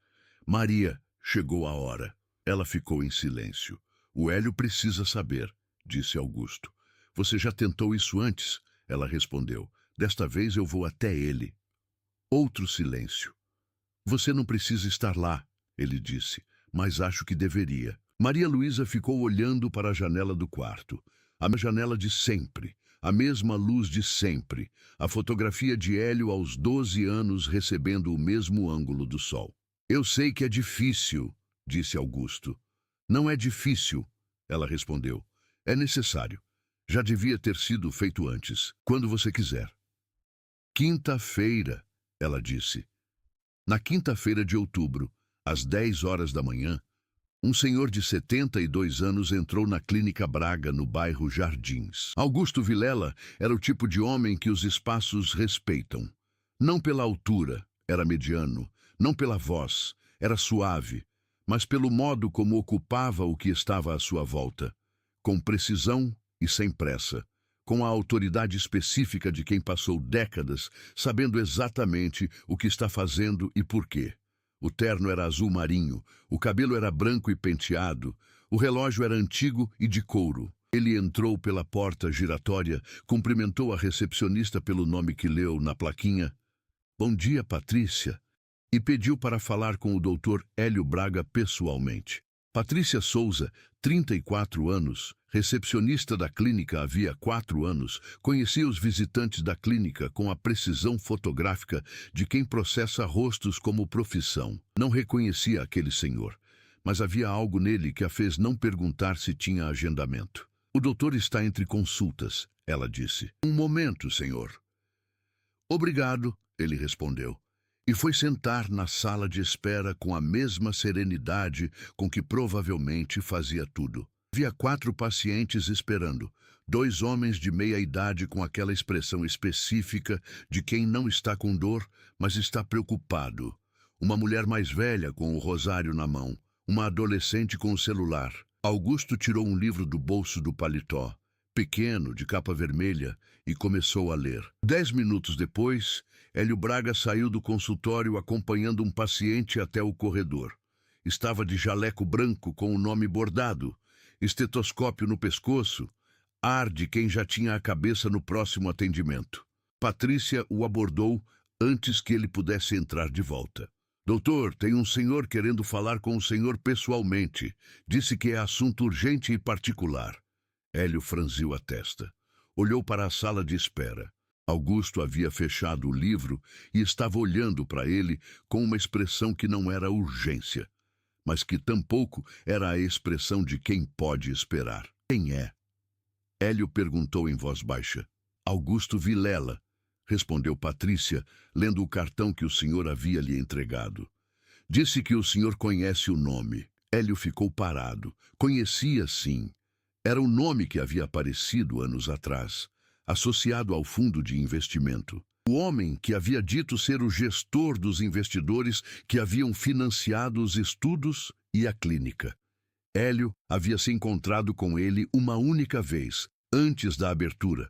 [SPEAKER 2] Maria, chegou a hora. Ela ficou em silêncio. O Hélio precisa saber, disse Augusto. Você já tentou isso antes? Ela respondeu. Desta vez eu vou até ele. Outro silêncio. Você não precisa estar lá, ele disse, mas acho que deveria. Maria Luísa ficou olhando para a janela do quarto. A janela de sempre, a mesma luz de sempre, a fotografia de Hélio aos 12 anos recebendo o mesmo ângulo do sol. Eu sei que é difícil, disse Augusto. Não é difícil, ela respondeu. É necessário. Já devia ter sido feito antes, quando você quiser. Quinta-feira, ela disse. Na quinta-feira de outubro, às 10 horas da manhã, Um senhor de 72 anos entrou na Clínica Braga, no bairro Jardins. Augusto Vilela era o tipo de homem que os espaços respeitam. Não pela altura, era mediano. Não pela voz, era suave. Mas pelo modo como ocupava o que estava à sua volta. Com precisão e sem pressa. Com a autoridade específica de quem passou décadas sabendo exatamente o que está fazendo e por quê. O terno era azul marinho, o cabelo era branco e penteado, o relógio era antigo e de couro. Ele entrou pela porta giratória, cumprimentou a recepcionista pelo nome que leu na plaquinha. "Bom dia, Patrícia", e pediu para falar com o Dr. Hélio Braga pessoalmente. Patrícia Souza, 34 anos, recepcionista da clínica havia 4 anos, conhecia os visitantes da clínica com a precisão fotográfica de quem processa rostos como profissão. Não reconhecia aquele senhor, mas havia algo nele que a fez não perguntar se tinha agendamento. "O doutor está entre consultas", ela disse. "Um momento, senhor." "Obrigado", ele respondeu. E foi sentar na sala de espera com a mesma serenidade com que provavelmente fazia tudo. Havia 4 pacientes esperando, 2 homens de meia idade com aquela expressão específica de quem não está com dor, mas está preocupado. Uma mulher mais velha com o rosário na mão, uma adolescente com o celular. Augusto tirou um livro do bolso do paletó, pequeno, de capa vermelha, e começou a ler. 10 minutos depois, Hélio Braga saiu do consultório acompanhando um paciente até o corredor. Estava de jaleco branco com o nome bordado, estetoscópio no pescoço, ar de quem já tinha a cabeça no próximo atendimento. Patrícia o abordou antes que ele pudesse entrar de volta. "Doutor, tem um senhor querendo falar com o senhor pessoalmente. Disse que é assunto urgente e particular." Hélio franziu a testa. Olhou para a sala de espera. Augusto havia fechado o livro e estava olhando para ele com uma expressão que não era urgência, mas que tampouco era a expressão de quem pode esperar. "Quem é?" Hélio perguntou em voz baixa. "Augusto Vilela", respondeu Patrícia, lendo o cartão que o senhor havia lhe entregado. "Disse que o senhor conhece o nome." Hélio ficou parado. Conhecia, sim. Era um nome que havia aparecido anos atrás, associado ao fundo de investimento. O homem que havia dito ser o gestor dos investidores que haviam financiado os estudos e a clínica. Hélio havia se encontrado com ele uma única vez, antes da abertura,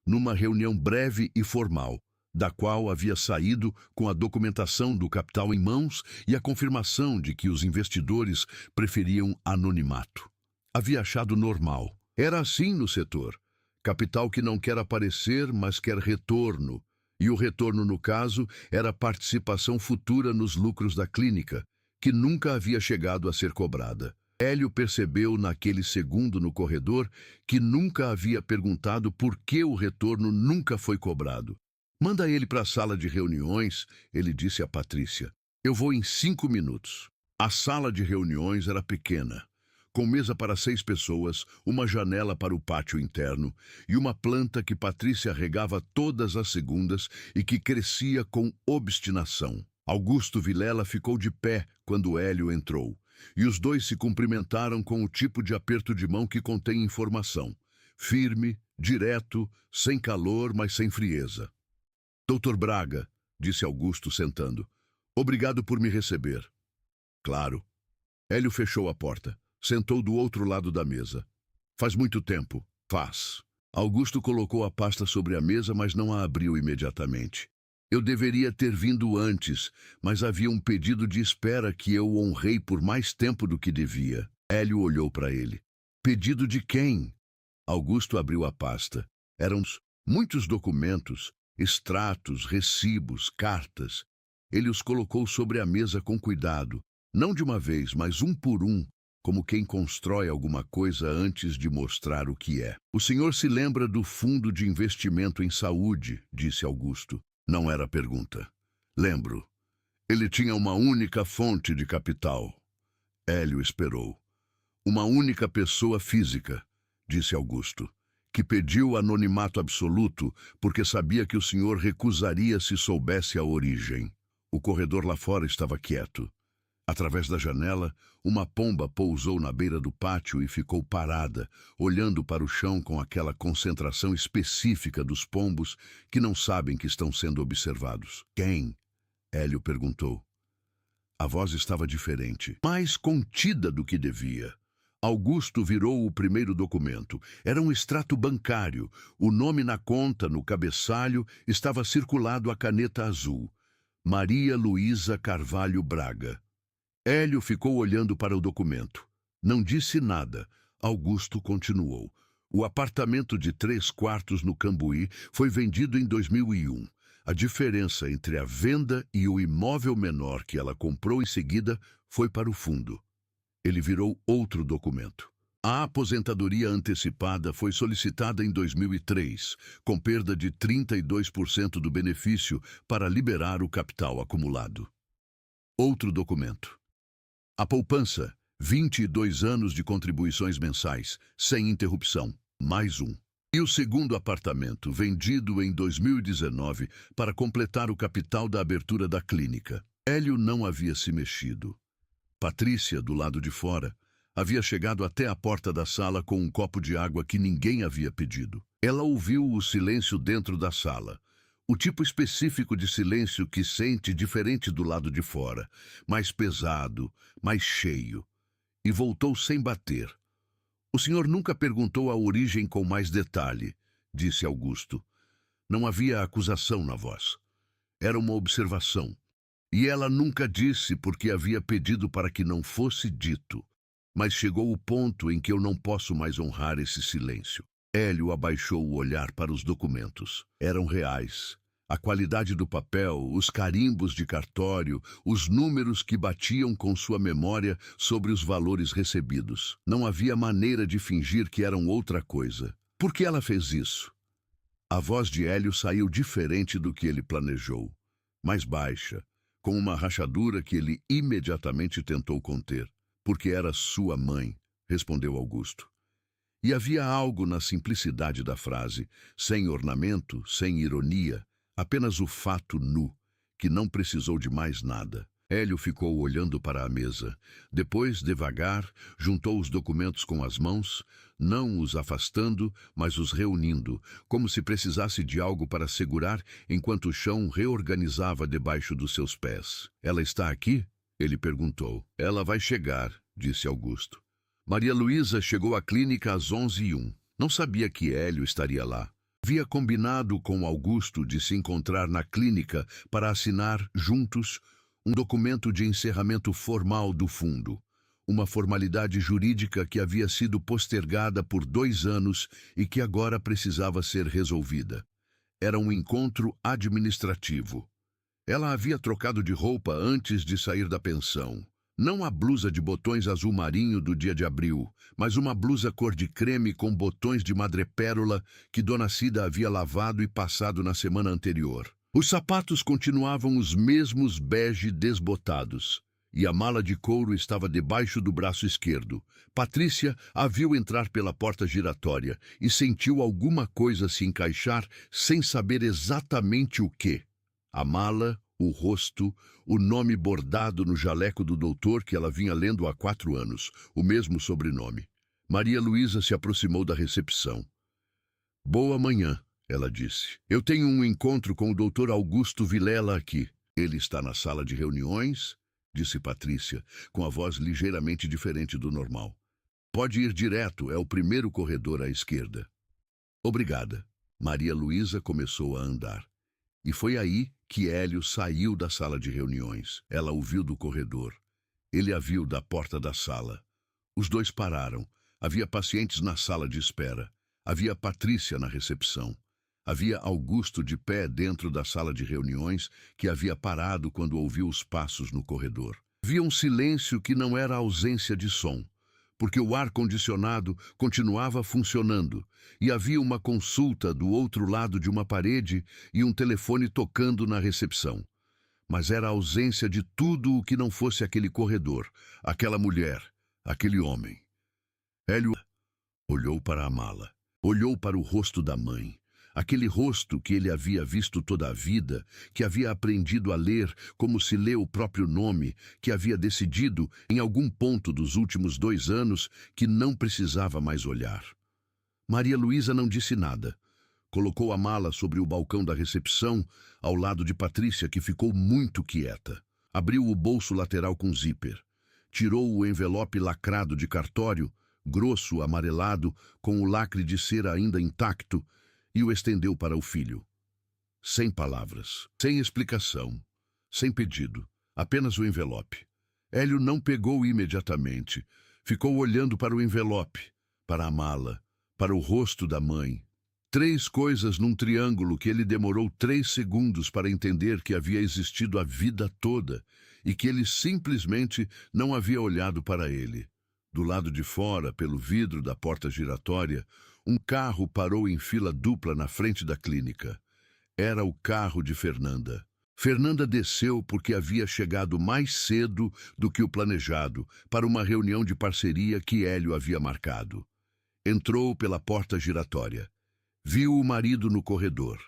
[SPEAKER 2] numa reunião breve e formal, da qual havia saído com a documentação do capital em mãos e a confirmação de que os investidores preferiam anonimato. Havia achado normal. Era assim no setor. Capital que não quer aparecer, mas quer retorno. E o retorno, no caso, era participação futura nos lucros da clínica, que nunca havia chegado a ser cobrada. Hélio percebeu naquele segundo no corredor que nunca havia perguntado por que o retorno nunca foi cobrado. "Manda ele para a sala de reuniões", ele disse a Patrícia. "Eu vou em 5 minutos." A sala de reuniões era pequena, com mesa para 6 pessoas, uma janela para o pátio interno e uma planta que Patrícia regava todas as segundas e que crescia com obstinação. Augusto Vilela ficou de pé quando Hélio entrou, e os dois se cumprimentaram com o tipo de aperto de mão que contém informação. Firme, direto, sem calor, mas sem frieza. "Doutor Braga", disse Augusto sentando, "obrigado por me receber." "Claro." Hélio fechou a porta. Sentou do outro lado da mesa. "Faz muito tempo." "Faz." Augusto colocou a pasta sobre a mesa, mas não a abriu imediatamente. "Eu deveria ter vindo antes, mas havia um pedido de espera que eu honrei por mais tempo do que devia." Hélio olhou para ele. "Pedido de quem?" Augusto abriu a pasta. Eram muitos documentos, extratos, recibos, cartas. Ele os colocou sobre a mesa com cuidado, não de uma vez, mas um por um, como quem constrói alguma coisa antes de mostrar o que é. "O senhor se lembra do fundo de investimento em saúde?" disse Augusto. Não era pergunta. "Lembro. Ele tinha uma única fonte de capital." Hélio esperou. "Uma única pessoa física", disse Augusto, "que pediu anonimato absoluto porque sabia que o senhor recusaria se soubesse a origem." O corredor lá fora estava quieto. Através da janela, uma pomba pousou na beira do pátio e ficou parada, olhando para o chão com aquela concentração específica dos pombos que não sabem que estão sendo observados. Quem? Hélio perguntou. A voz estava diferente, mais contida do que devia. Augusto virou o primeiro documento. Era um extrato bancário. O nome na conta, no cabeçalho, estava circulado a caneta azul. Maria Luísa Carvalho Braga. Hélio ficou olhando para o documento. Não disse nada. Augusto continuou. O apartamento de 3 quartos no Cambuí foi vendido em 2001. A diferença entre a venda e o imóvel menor que ela comprou em seguida foi para o fundo. Ele virou outro documento. A aposentadoria antecipada foi solicitada em 2003, com perda de 32% do benefício para liberar o capital acumulado. Outro documento. A poupança, 22 anos de contribuições mensais, sem interrupção, mais um. E o segundo apartamento, vendido em 2019 para completar o capital da abertura da clínica. Hélio não havia se mexido. Patrícia, do lado de fora, havia chegado até a porta da sala com um copo de água que ninguém havia pedido. Ela ouviu o silêncio dentro da sala. O tipo específico de silêncio que sente diferente do lado de fora, mais pesado, mais cheio. E voltou sem bater. O senhor nunca perguntou a origem com mais detalhe, disse Augusto. Não havia acusação na voz. Era uma observação. E ela nunca disse porque havia pedido para que não fosse dito. Mas chegou o ponto em que eu não posso mais honrar esse silêncio. Hélio abaixou o olhar para os documentos. Eram reais. A qualidade do papel, os carimbos de cartório, os números que batiam com sua memória sobre os valores recebidos. Não havia maneira de fingir que eram outra coisa. Por que ela fez isso? A voz de Hélio saiu diferente do que ele planejou. Mais baixa, com uma rachadura que ele imediatamente tentou conter. Porque era sua mãe, respondeu Augusto. E havia algo na simplicidade da frase, sem ornamento, sem ironia, apenas o fato nu, que não precisou de mais nada. Hélio ficou olhando para a mesa. Depois, devagar, juntou os documentos com as mãos, não os afastando, mas os reunindo, como se precisasse de algo para segurar enquanto o chão reorganizava debaixo dos seus pés. Ela está aqui? Ele perguntou. Ela vai chegar, disse Augusto. Maria Luísa chegou à clínica às 11h01. Não sabia que Hélio estaria lá. Havia combinado com Augusto de se encontrar na clínica para assinar, juntos, um documento de encerramento formal do fundo. Uma formalidade jurídica que havia sido postergada por 2 anos e que agora precisava ser resolvida. Era um encontro administrativo. Ela havia trocado de roupa antes de sair da pensão. Não a blusa de botões azul marinho do dia de abril, mas uma blusa cor de creme com botões de madrepérola que Dona Cida havia lavado e passado na semana anterior. Os sapatos continuavam os mesmos bege desbotados, e a mala de couro estava debaixo do braço esquerdo. Patrícia a viu entrar pela porta giratória e sentiu alguma coisa se encaixar sem saber exatamente o que. A mala, o rosto, o nome bordado no jaleco do doutor que ela vinha lendo há 4 anos, o mesmo sobrenome. Maria Luísa se aproximou da recepção. Boa manhã, ela disse. Eu tenho um encontro com o doutor Augusto Vilela aqui. Ele está na sala de reuniões? Disse Patrícia, com a voz ligeiramente diferente do normal. Pode ir direto, é o primeiro corredor à esquerda. Obrigada. Maria Luísa começou a andar. E foi aí que Hélio saiu da sala de reuniões. Ela o viu do corredor. Ele a viu da porta da sala. Os dois pararam. Havia pacientes na sala de espera. Havia Patrícia na recepção. Havia Augusto de pé dentro da sala de reuniões, que havia parado quando ouviu os passos no corredor. Havia um silêncio que não era ausência de som, porque o ar-condicionado continuava funcionando, e havia uma consulta do outro lado de uma parede e um telefone tocando na recepção. Mas era a ausência de tudo o que não fosse aquele corredor, aquela mulher, aquele homem. Hélio olhou para a mala, olhou para o rosto da mãe. Aquele rosto que ele havia visto toda a vida, que havia aprendido a ler como se lê o próprio nome, que havia decidido, em algum ponto dos últimos 2 anos, que não precisava mais olhar. Maria Luísa não disse nada. Colocou a mala sobre o balcão da recepção, ao lado de Patrícia, que ficou muito quieta. Abriu o bolso lateral com zíper. Tirou o envelope lacrado de cartório, grosso, amarelado, com o lacre de cera ainda intacto, e o estendeu para o filho. Sem palavras, sem explicação, sem pedido, apenas o envelope. Hélio não pegou imediatamente. Ficou olhando para o envelope, para a mala, para o rosto da mãe. 3 coisas num triângulo que ele demorou 3 segundos para entender que havia existido a vida toda e que ele simplesmente não havia olhado para ele. Do lado de fora, pelo vidro da porta giratória, um carro parou em fila dupla na frente da clínica. Era o carro de Fernanda. Fernanda desceu porque havia chegado mais cedo do que o planejado para uma reunião de parceria que Hélio havia marcado. Entrou pela porta giratória. Viu o marido no corredor.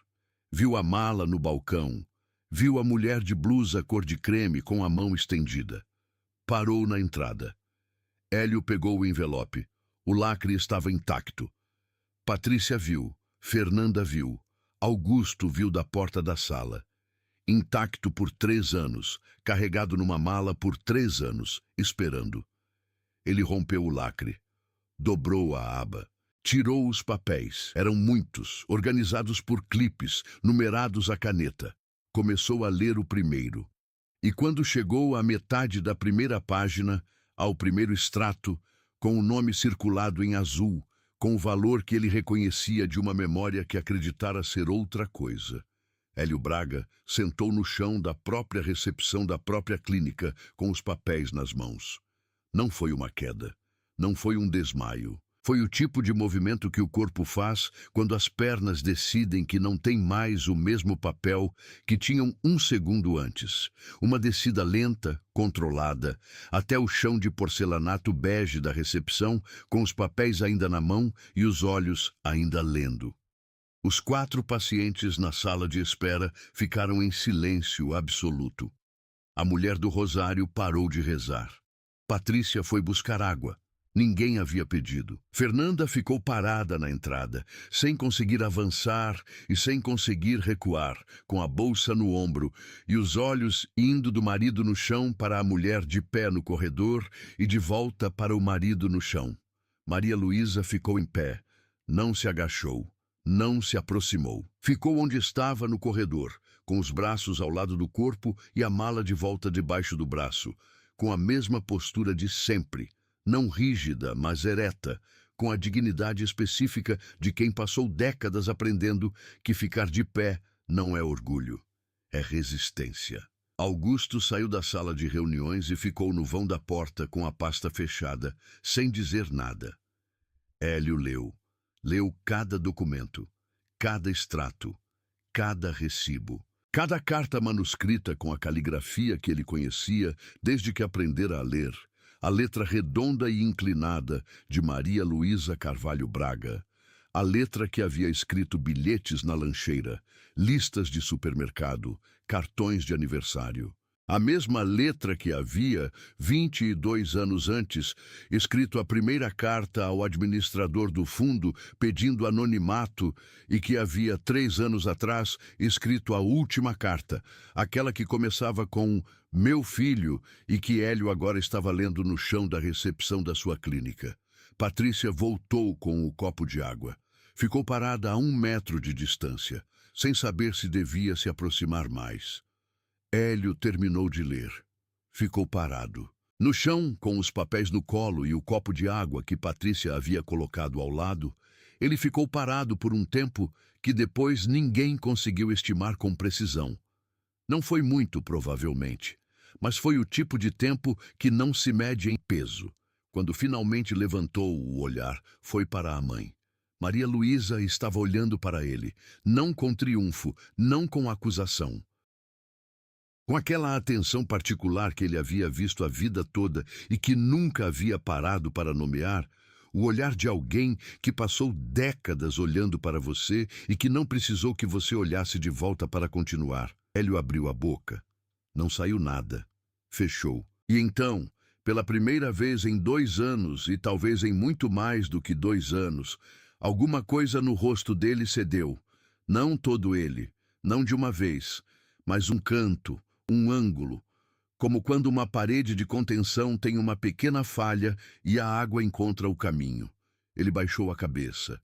[SPEAKER 2] Viu a mala no balcão. Viu a mulher de blusa cor de creme com a mão estendida. Parou na entrada. Hélio pegou o envelope. O lacre estava intacto. Patrícia viu. Fernanda viu. Augusto viu da porta da sala. Intacto por 3 anos, carregado numa mala por 3 anos, esperando. Ele rompeu o lacre. Dobrou a aba. Tirou os papéis. Eram muitos, organizados por clipes, numerados à caneta. Começou a ler o primeiro. E quando chegou à metade da primeira página, ao primeiro extrato, com o nome circulado em azul, com o valor que ele reconhecia de uma memória que acreditara ser outra coisa. Hélio Braga sentou no chão da própria recepção da própria clínica, com os papéis nas mãos. Não foi uma queda. Não foi um desmaio. Foi o tipo de movimento que o corpo faz quando as pernas decidem que não tem mais o mesmo papel que tinham 1 segundo antes. Uma descida lenta, controlada, até o chão de porcelanato bege da recepção, com os papéis ainda na mão e os olhos ainda lendo. Os 4 pacientes na sala de espera ficaram em silêncio absoluto. A mulher do rosário parou de rezar. Patrícia foi buscar água. Ninguém havia pedido. Fernanda ficou parada na entrada, sem conseguir avançar e sem conseguir recuar, com a bolsa no ombro e os olhos indo do marido no chão para a mulher de pé no corredor e de volta para o marido no chão. Maria Luísa ficou em pé, não se agachou, não se aproximou. Ficou onde estava no corredor, com os braços ao lado do corpo e a mala de volta debaixo do braço, com a mesma postura de sempre. Não rígida, mas ereta, com a dignidade específica de quem passou décadas aprendendo que ficar de pé não é orgulho, é resistência. Augusto saiu da sala de reuniões e ficou no vão da porta com a pasta fechada, sem dizer nada. Hélio leu. Leu cada documento, cada extrato, cada recibo. Cada carta manuscrita com a caligrafia que ele conhecia desde que aprendera a ler. A letra redonda e inclinada de Maria Luísa Carvalho Braga, a letra que havia escrito bilhetes na lancheira, listas de supermercado, cartões de aniversário. A mesma letra que havia, 22 anos antes, escrito a primeira carta ao administrador do fundo pedindo anonimato e que havia 3 anos atrás escrito a última carta, aquela que começava com "meu filho" e que Hélio agora estava lendo no chão da recepção da sua clínica. Patrícia voltou com o copo de água. Ficou parada a 1 metro de distância, sem saber se devia se aproximar mais. Hélio terminou de ler. Ficou parado. No chão, com os papéis no colo e o copo de água que Patrícia havia colocado ao lado, ele ficou parado por um tempo que depois ninguém conseguiu estimar com precisão. Não foi muito, provavelmente, mas foi o tipo de tempo que não se mede em peso. Quando finalmente levantou o olhar, foi para a mãe. Maria Luísa estava olhando para ele, não com triunfo, não com acusação. Com aquela atenção particular que ele havia visto a vida toda e que nunca havia parado para nomear, o olhar de alguém que passou décadas olhando para você e que não precisou que você olhasse de volta para continuar. Hélio abriu a boca. Não saiu nada. Fechou. E então, pela primeira vez em 2 anos, e talvez em muito mais do que 2 anos, alguma coisa no rosto dele cedeu. Não todo ele, não de uma vez, mas um canto, um ângulo, como quando uma parede de contenção tem uma pequena falha e a água encontra o caminho. Ele baixou a cabeça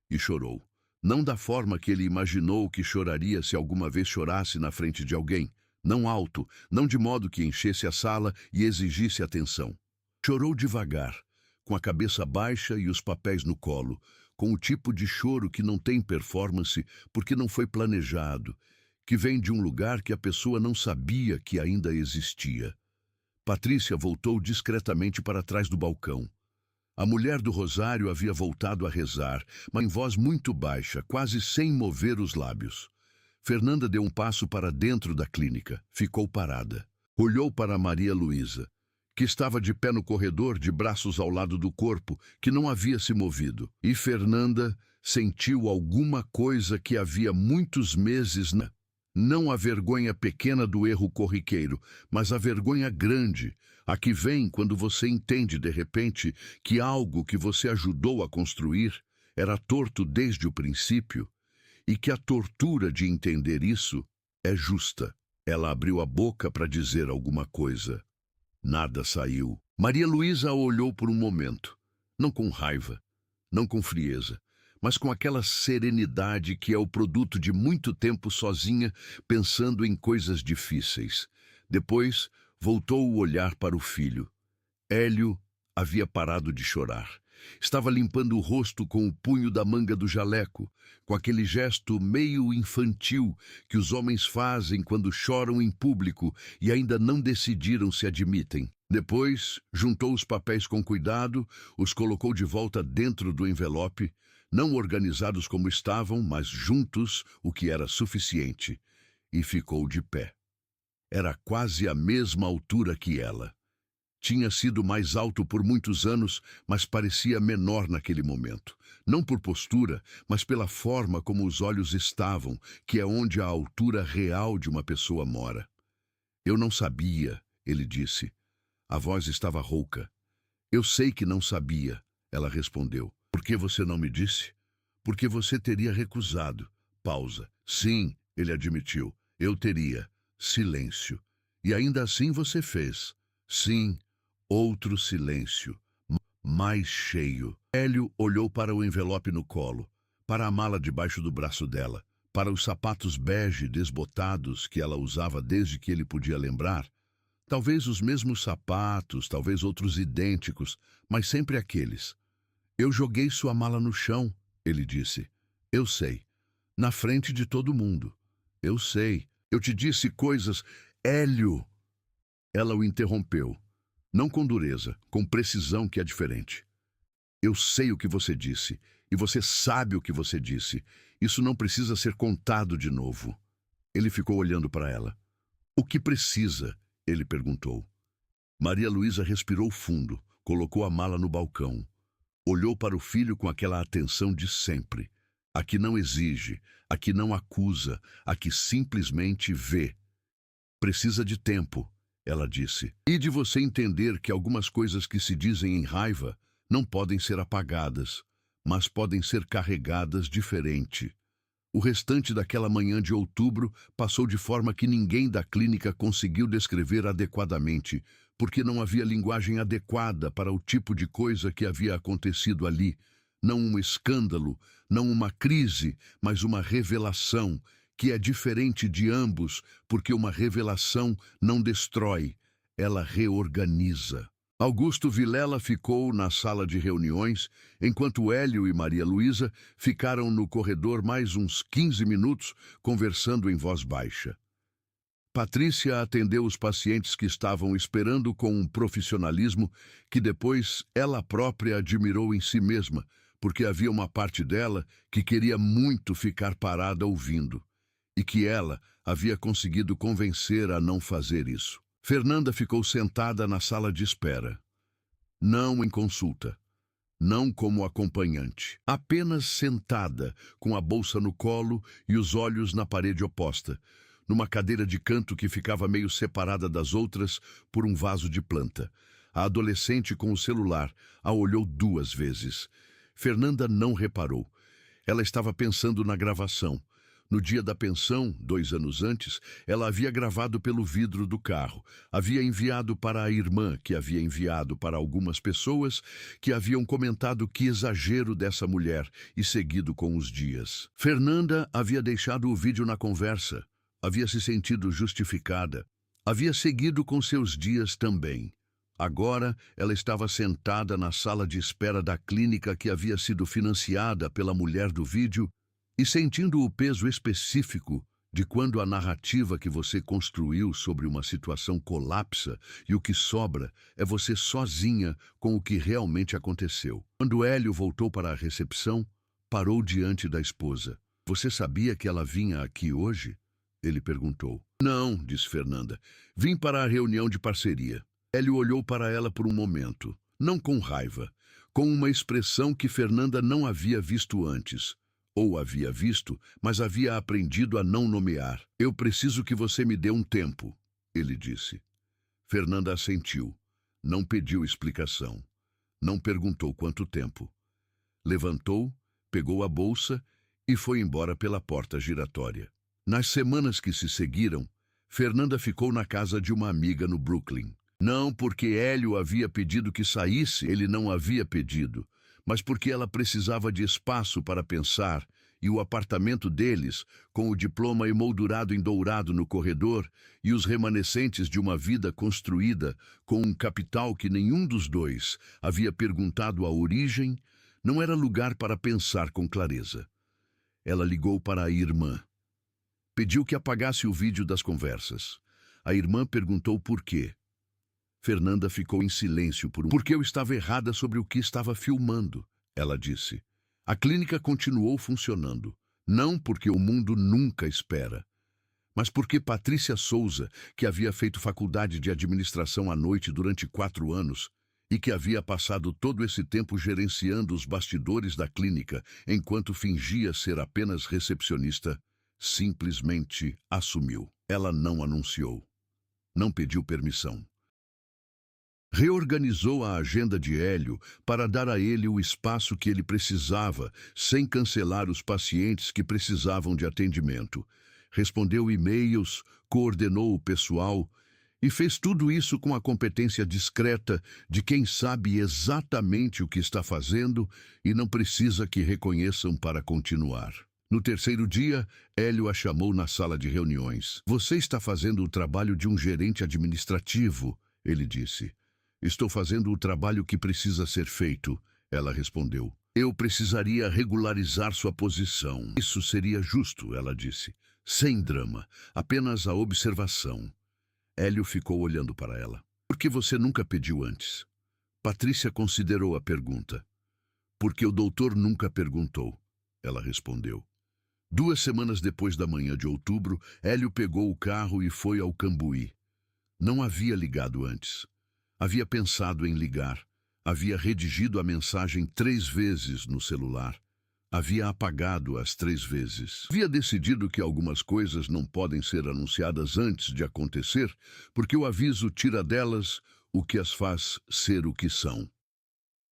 [SPEAKER 2] e chorou. Não da forma que ele imaginou que choraria se alguma vez chorasse na frente de alguém. Não alto, não de modo que enchesse a sala e exigisse atenção. Chorou devagar, com a cabeça baixa e os papéis no colo, com o tipo de choro que não tem performance porque não foi planejado, que vem de um lugar que a pessoa não sabia que ainda existia. Patrícia voltou discretamente para trás do balcão. A mulher do rosário havia voltado a rezar, mas em voz muito baixa, quase sem mover os lábios. Fernanda deu um passo para dentro da clínica. Ficou parada. Olhou para Maria Luísa, que estava de pé no corredor, de braços ao lado do corpo, que não havia se movido. E Fernanda sentiu alguma coisa que havia muitos meses não a vergonha pequena do erro corriqueiro, mas a vergonha grande, a que vem quando você entende de repente que algo que você ajudou a construir era torto desde o princípio, e que a tortura de entender isso é justa. Ela abriu a boca para dizer alguma coisa. Nada saiu. Maria Luísa a olhou por um momento, não com raiva, não com frieza, mas com aquela serenidade que é o produto de muito tempo sozinha, pensando em coisas difíceis. Depois, voltou o olhar para o filho. Hélio havia parado de chorar. Estava limpando o rosto com o punho da manga do jaleco, com aquele gesto meio infantil que os homens fazem quando choram em público e ainda não decidiram se admitem. Depois, juntou os papéis com cuidado, os colocou de volta dentro do envelope, não organizados como estavam, mas juntos, o que era suficiente, e ficou de pé. Era quase a mesma altura que ela. Tinha sido mais alto por muitos anos, mas parecia menor naquele momento. Não por postura, mas pela forma como os olhos estavam, que é onde a altura real de uma pessoa mora. Eu não sabia, ele disse. A voz estava rouca. Eu sei que não sabia, ela respondeu. Por que você não me disse? Porque você teria recusado. Pausa. Sim, ele admitiu. Eu teria. Silêncio. E ainda assim você fez. Sim. Outro silêncio. Mais cheio. Hélio olhou para o envelope no colo, para a mala debaixo do braço dela, para os sapatos bege desbotados que ela usava desde que ele podia lembrar. Talvez os mesmos sapatos, talvez outros idênticos, mas sempre aqueles. Eu joguei sua mala no chão, ele disse. Eu sei. Na frente de todo mundo. Eu sei. Eu te disse coisas... Hélio! Ela o interrompeu. Não com dureza, com precisão que é diferente. Eu sei o que você disse, e você sabe o que você disse. Isso não precisa ser contado de novo. Ele ficou olhando para ela. O que precisa? Ele perguntou. Maria Luísa respirou fundo, colocou a mala no balcão. Olhou para o filho com aquela atenção de sempre. A que não exige, a que não acusa, a que simplesmente vê. Precisa de tempo, ela disse. E de você entender que algumas coisas que se dizem em raiva não podem ser apagadas, mas podem ser carregadas diferente. O restante daquela manhã de outubro passou de forma que ninguém da clínica conseguiu descrever adequadamente, porque não havia linguagem adequada para o tipo de coisa que havia acontecido ali. Não um escândalo, não uma crise, mas uma revelação, que é diferente de ambos, porque uma revelação não destrói, ela reorganiza. Augusto Vilela ficou na sala de reuniões, enquanto Hélio e Maria Luísa ficaram no corredor mais uns 15 minutos, conversando em voz baixa. Patrícia atendeu os pacientes que estavam esperando com um profissionalismo que depois ela própria admirou em si mesma, porque havia uma parte dela que queria muito ficar parada ouvindo, e que ela havia conseguido convencer a não fazer isso. Fernanda ficou sentada na sala de espera. Não em consulta. não como acompanhante. Apenas sentada, com a bolsa no colo e os olhos na parede oposta, numa cadeira de canto que ficava meio separada das outras por um vaso de planta. A adolescente, com o celular, a olhou 2 vezes. Fernanda não reparou. Ela estava pensando na gravação. No dia da pensão, 2 anos antes, ela havia gravado pelo vidro do carro. Havia enviado para a irmã, que havia enviado para algumas pessoas que haviam comentado que exagero dessa mulher e seguido com os dias. Fernanda havia deixado o vídeo na conversa. Havia se sentido justificada. Havia seguido com seus dias também. Agora, ela estava sentada na sala de espera da clínica que havia sido financiada pela mulher do vídeo e sentindo o peso específico de quando a narrativa que você construiu sobre uma situação colapsa e o que sobra é você sozinha com o que realmente aconteceu. Quando Hélio voltou para a recepção, parou diante da esposa. Você sabia que ela vinha aqui hoje? Ele perguntou. Não, disse Fernanda. Vim para a reunião de parceria. Hélio olhou para ela por um momento, não com raiva, com uma expressão que Fernanda não havia visto antes. Ou havia visto, mas havia aprendido a não nomear. Eu preciso que você me dê um tempo, ele disse. Fernanda assentiu. Não pediu explicação. Não perguntou quanto tempo. Levantou, pegou a bolsa e foi embora pela porta giratória. Nas semanas que se seguiram, Fernanda ficou na casa de uma amiga no Brooklyn. Não porque Hélio havia pedido que saísse, ele não havia pedido, mas porque ela precisava de espaço para pensar e o apartamento deles, com o diploma emoldurado em dourado no corredor e os remanescentes de uma vida construída com um capital que nenhum dos dois havia perguntado a origem, não era lugar para pensar com clareza. Ela ligou para a irmã. Pediu que apagasse o vídeo das conversas. A irmã perguntou por quê. Fernanda ficou em silêncio porque eu estava errada sobre o que estava filmando, ela disse. A clínica continuou funcionando, não porque o mundo nunca espera, mas porque Patrícia Souza, que havia feito faculdade de administração à noite durante 4 anos e que havia passado todo esse tempo gerenciando os bastidores da clínica enquanto fingia ser apenas recepcionista, simplesmente assumiu. Ela não anunciou, não pediu permissão. Reorganizou a agenda de Hélio para dar a ele o espaço que ele precisava, sem cancelar os pacientes que precisavam de atendimento. Respondeu e-mails, coordenou o pessoal e fez tudo isso com a competência discreta de quem sabe exatamente o que está fazendo e não precisa que reconheçam para continuar. No 3º dia, Hélio a chamou na sala de reuniões. Você está fazendo o trabalho de um gerente administrativo, ele disse. Estou fazendo o trabalho que precisa ser feito, ela respondeu. Eu precisaria regularizar sua posição. Isso seria justo, ela disse. Sem drama, apenas a observação. Hélio ficou olhando para ela. Por que você nunca pediu antes? Patrícia considerou a pergunta. Porque o doutor nunca perguntou, ela respondeu. 2 semanas depois da manhã de outubro, Hélio pegou o carro e foi ao Cambuí. Não havia ligado antes. Havia pensado em ligar. Havia redigido a mensagem 3 vezes no celular. Havia apagado as 3 vezes. Havia decidido que algumas coisas não podem ser anunciadas antes de acontecer, porque o aviso tira delas o que as faz ser o que são.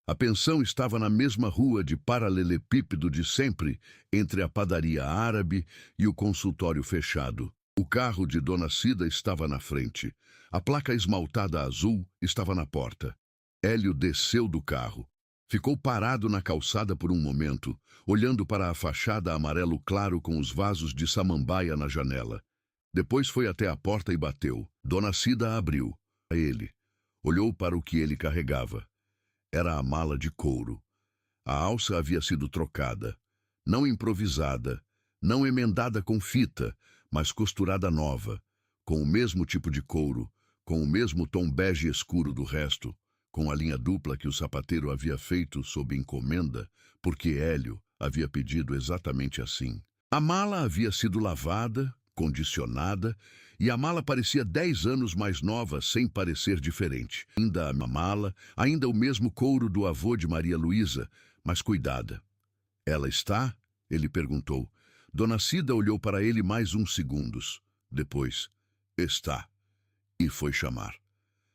[SPEAKER 2] A pensão estava na mesma rua de paralelepípedo de sempre, entre a padaria árabe e o consultório fechado. O carro de Dona Cida estava na frente. A placa esmaltada azul estava na porta. Hélio desceu do carro. Ficou parado na calçada por um momento, olhando para a fachada amarelo claro com os vasos de samambaia na janela. Depois foi até a porta e bateu. Dona Cida abriu. Ele olhou para o que ele carregava. Era a mala de couro. A alça havia sido trocada. Não improvisada, não emendada com fita, mas costurada nova, com o mesmo tipo de couro, com o mesmo tom bege escuro do resto, com a linha dupla que o sapateiro havia feito sob encomenda, porque Hélio havia pedido exatamente assim. A mala havia sido lavada, ar-condicionada, e a mala parecia 10 anos mais nova, sem parecer diferente. Ainda a mala, ainda o mesmo couro do avô de Maria Luísa, mas cuidada. Ela está? Ele perguntou. Dona Cida olhou para ele mais uns segundos. Depois, está. E foi chamar.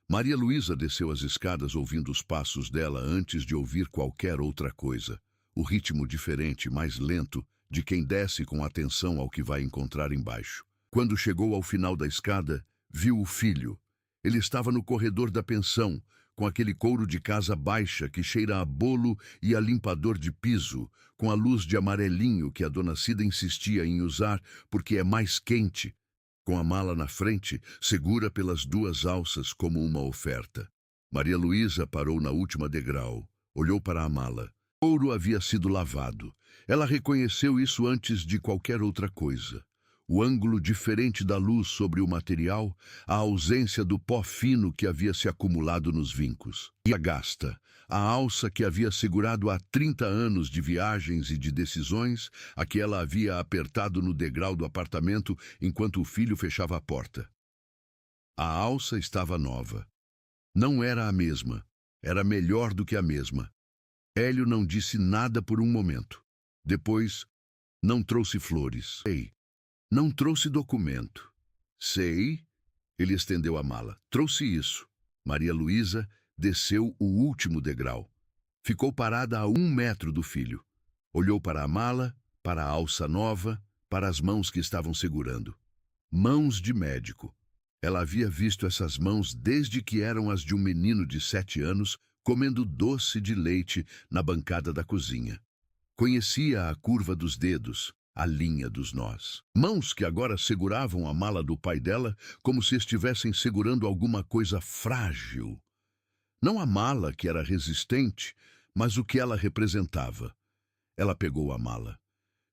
[SPEAKER 2] Maria Luísa desceu as escadas ouvindo os passos dela antes de ouvir qualquer outra coisa. O ritmo diferente, mais lento, de quem desce com atenção ao que vai encontrar embaixo. Quando chegou ao final da escada, viu o filho. Ele estava no corredor da pensão, com aquele couro de casa baixa que cheira a bolo e a limpador de piso, com a luz de amarelinho que a Dona Cida insistia em usar porque é mais quente, com a mala na frente, segura pelas duas alças como uma oferta. Maria Luísa parou na última degrau, olhou para a mala. O couro havia sido lavado. Ela reconheceu isso antes de qualquer outra coisa. O ângulo diferente da luz sobre o material, a ausência do pó fino que havia se acumulado nos vincos. E a gasta, a alça que havia segurado há 30 anos de viagens e de decisões, a que ela havia apertado no degrau do apartamento enquanto o filho fechava a porta. A alça estava nova. Não era a mesma, era melhor do que a mesma. Hélio não disse nada por um momento. Depois, não trouxe flores. Ei. Não trouxe documento. Sei. Ele estendeu a mala. Trouxe isso. Maria Luísa desceu o último degrau. Ficou parada a 1 metro do filho. Olhou para a mala, para a alça nova, para as mãos que estavam segurando. Mãos de médico. Ela havia visto essas mãos desde que eram as de um menino de 7 anos comendo doce de leite na bancada da cozinha. Conhecia a curva dos dedos, a linha dos nós. Mãos que agora seguravam a mala do pai dela como se estivessem segurando alguma coisa frágil. Não a mala, que era resistente, mas o que ela representava. Ela pegou a mala.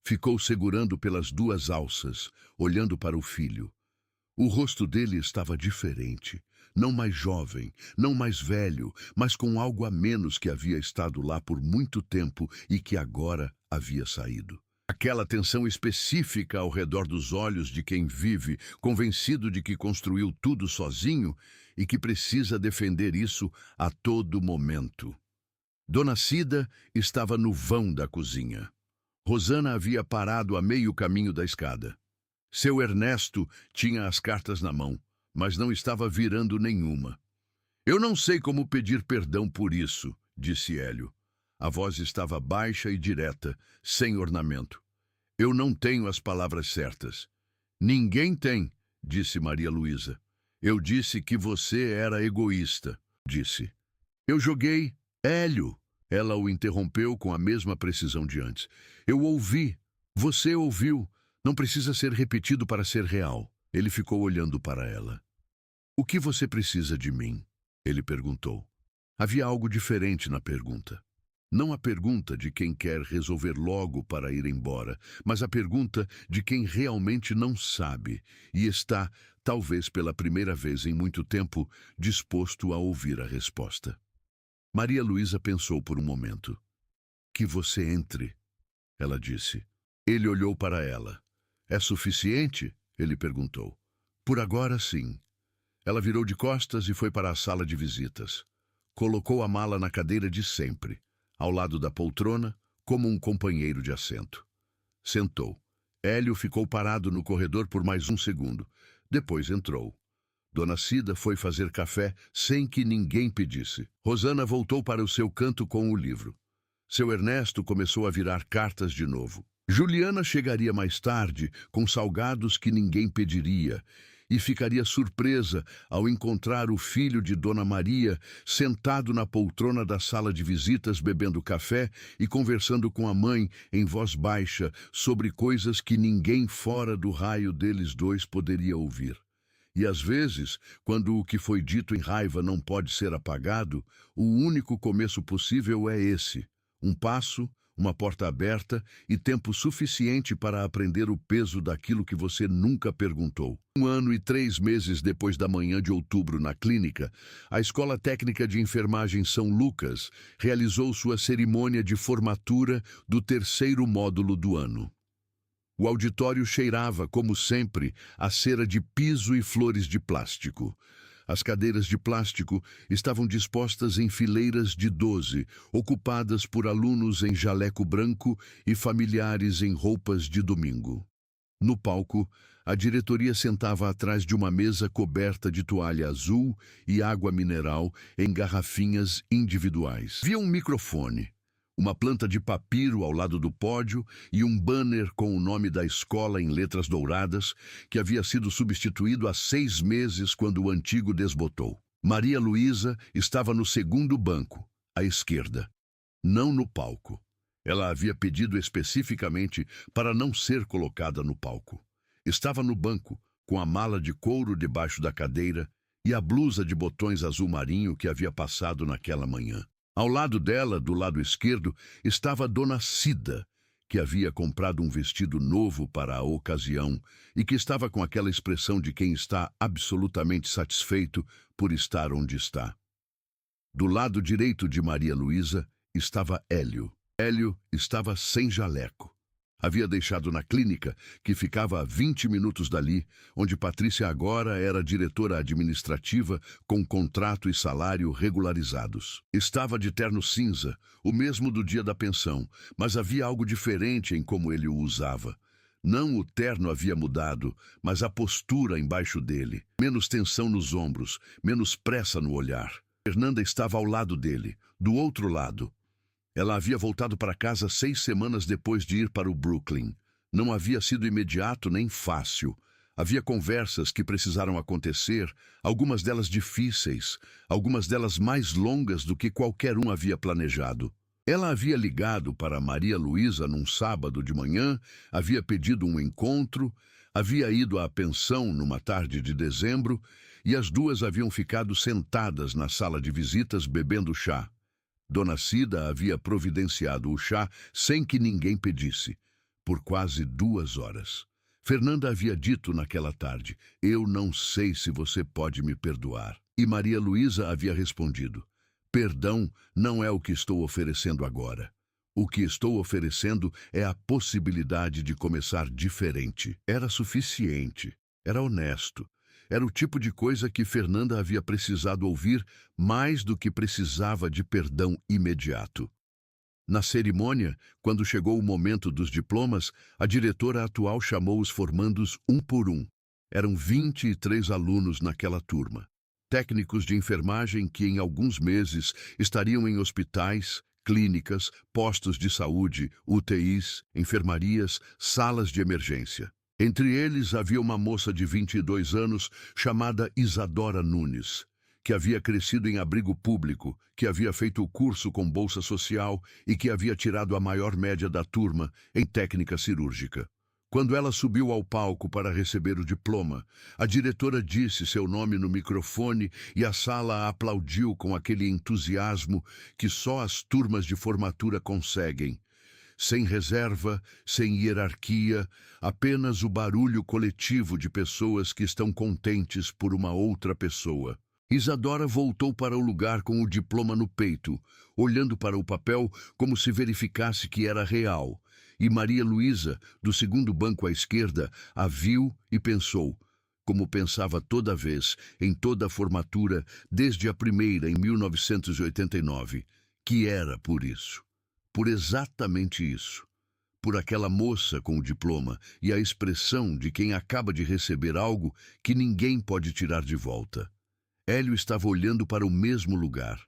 [SPEAKER 2] Ficou segurando pelas duas alças, olhando para o filho. O rosto dele estava diferente. Não mais jovem, não mais velho, mas com algo a menos que havia estado lá por muito tempo e que agora havia saído. Aquela tensão específica ao redor dos olhos de quem vive, convencido de que construiu tudo sozinho e que precisa defender isso a todo momento. Dona Cida estava no vão da cozinha. Rosana havia parado a meio caminho da escada. Seu Ernesto tinha as cartas na mão, mas não estava virando nenhuma. Eu não sei como pedir perdão por isso, disse Hélio. A voz estava baixa e direta, sem ornamento. Eu não tenho as palavras certas. Ninguém tem, disse Maria Luísa. Eu disse que você era egoísta, disse. Eu joguei. Hélio, ela o interrompeu com a mesma precisão de antes. Eu ouvi. Você ouviu. Não precisa ser repetido para ser real. Ele ficou olhando para ela. O que você precisa de mim? Ele perguntou. Havia algo diferente na pergunta. Não a pergunta de quem quer resolver logo para ir embora, mas a pergunta de quem realmente não sabe e está, talvez pela primeira vez em muito tempo, disposto a ouvir a resposta. Maria Luísa pensou por um momento. Que você entre, ela disse. Ele olhou para ela. É suficiente? Ele perguntou. Por agora, sim. Ela virou de costas e foi para a sala de visitas. Colocou a mala na cadeira de sempre, ao lado da poltrona, como um companheiro de assento. Sentou. Hélio ficou parado no corredor por mais um segundo. Depois entrou. Dona Cida foi fazer café sem que ninguém pedisse. Rosana voltou para o seu canto com o livro. Seu Ernesto começou a virar cartas de novo. Juliana chegaria mais tarde, com salgados que ninguém pediria, e ficaria surpresa ao encontrar o filho de Dona Maria sentado na poltrona da sala de visitas bebendo café e conversando com a mãe em voz baixa sobre coisas que ninguém fora do raio deles dois poderia ouvir. E às vezes, quando o que foi dito em raiva não pode ser apagado, o único começo possível é esse: um passo, uma porta aberta e tempo suficiente para aprender o peso daquilo que você nunca perguntou. 1 ano e 3 meses depois da manhã de outubro na clínica, a Escola Técnica de Enfermagem São Lucas realizou sua cerimônia de formatura do 3º módulo do ano. O auditório cheirava, como sempre, a cera de piso e flores de plástico. As cadeiras de plástico estavam dispostas em fileiras de 12, ocupadas por alunos em jaleco branco e familiares em roupas de domingo. No palco, a diretoria sentava atrás de uma mesa coberta de toalha azul e água mineral em garrafinhas individuais. Havia um microfone, uma planta de papiro ao lado do pódio e um banner com o nome da escola em letras douradas, que havia sido substituído há 6 meses quando o antigo desbotou. Maria Luísa estava no segundo banco, à esquerda, não no palco. Ela havia pedido especificamente para não ser colocada no palco. Estava no banco, com a mala de couro debaixo da cadeira e a blusa de botões azul marinho que havia passado naquela manhã. Ao lado dela, do lado esquerdo, estava Dona Cida, que havia comprado um vestido novo para a ocasião e que estava com aquela expressão de quem está absolutamente satisfeito por estar onde está. Do lado direito de Maria Luísa estava Hélio. Hélio estava sem jaleco. Havia deixado na clínica, que ficava a 20 minutos dali, onde Patrícia agora era diretora administrativa com contrato e salário regularizados. Estava de terno cinza, o mesmo do dia da pensão, mas havia algo diferente em como ele o usava. Não o terno havia mudado, mas a postura embaixo dele. Menos tensão nos ombros, menos pressa no olhar. Fernanda estava ao lado dele, do outro lado. Ela havia voltado para casa 6 semanas depois de ir para o Brooklyn. Não havia sido imediato nem fácil. Havia conversas que precisaram acontecer, algumas delas difíceis, algumas delas mais longas do que qualquer um havia planejado. Ela havia ligado para Maria Luísa num sábado de manhã, havia pedido um encontro, havia ido à pensão numa tarde de dezembro e as duas haviam ficado sentadas na sala de visitas bebendo chá. Dona Cida havia providenciado o chá sem que ninguém pedisse, por quase 2 horas. Fernanda havia dito naquela tarde: "Eu não sei se você pode me perdoar." E Maria Luísa havia respondido: "Perdão não é o que estou oferecendo agora. O que estou oferecendo é a possibilidade de começar diferente." Era suficiente, era honesto. Era o tipo de coisa que Fernanda havia precisado ouvir mais do que precisava de perdão imediato. Na cerimônia, quando chegou o momento dos diplomas, a diretora atual chamou os formandos um por um. Eram 23 alunos naquela turma. Técnicos de enfermagem que em alguns meses estariam em hospitais, clínicas, postos de saúde, UTIs, enfermarias, salas de emergência. Entre eles havia uma moça de 22 anos chamada Isadora Nunes, que havia crescido em abrigo público, que havia feito o curso com bolsa social e que havia tirado a maior média da turma em técnica cirúrgica. Quando ela subiu ao palco para receber o diploma, a diretora disse seu nome no microfone e a sala a aplaudiu com aquele entusiasmo que só as turmas de formatura conseguem. Sem reserva, sem hierarquia, apenas o barulho coletivo de pessoas que estão contentes por uma outra pessoa. Isadora voltou para o lugar com o diploma no peito, olhando para o papel como se verificasse que era real. E Maria Luísa, do segundo banco à esquerda, a viu e pensou, como pensava toda vez, em toda a formatura, desde a primeira em 1989, que era por isso. Por exatamente isso. Por aquela moça com o diploma e a expressão de quem acaba de receber algo que ninguém pode tirar de volta. Hélio estava olhando para o mesmo lugar.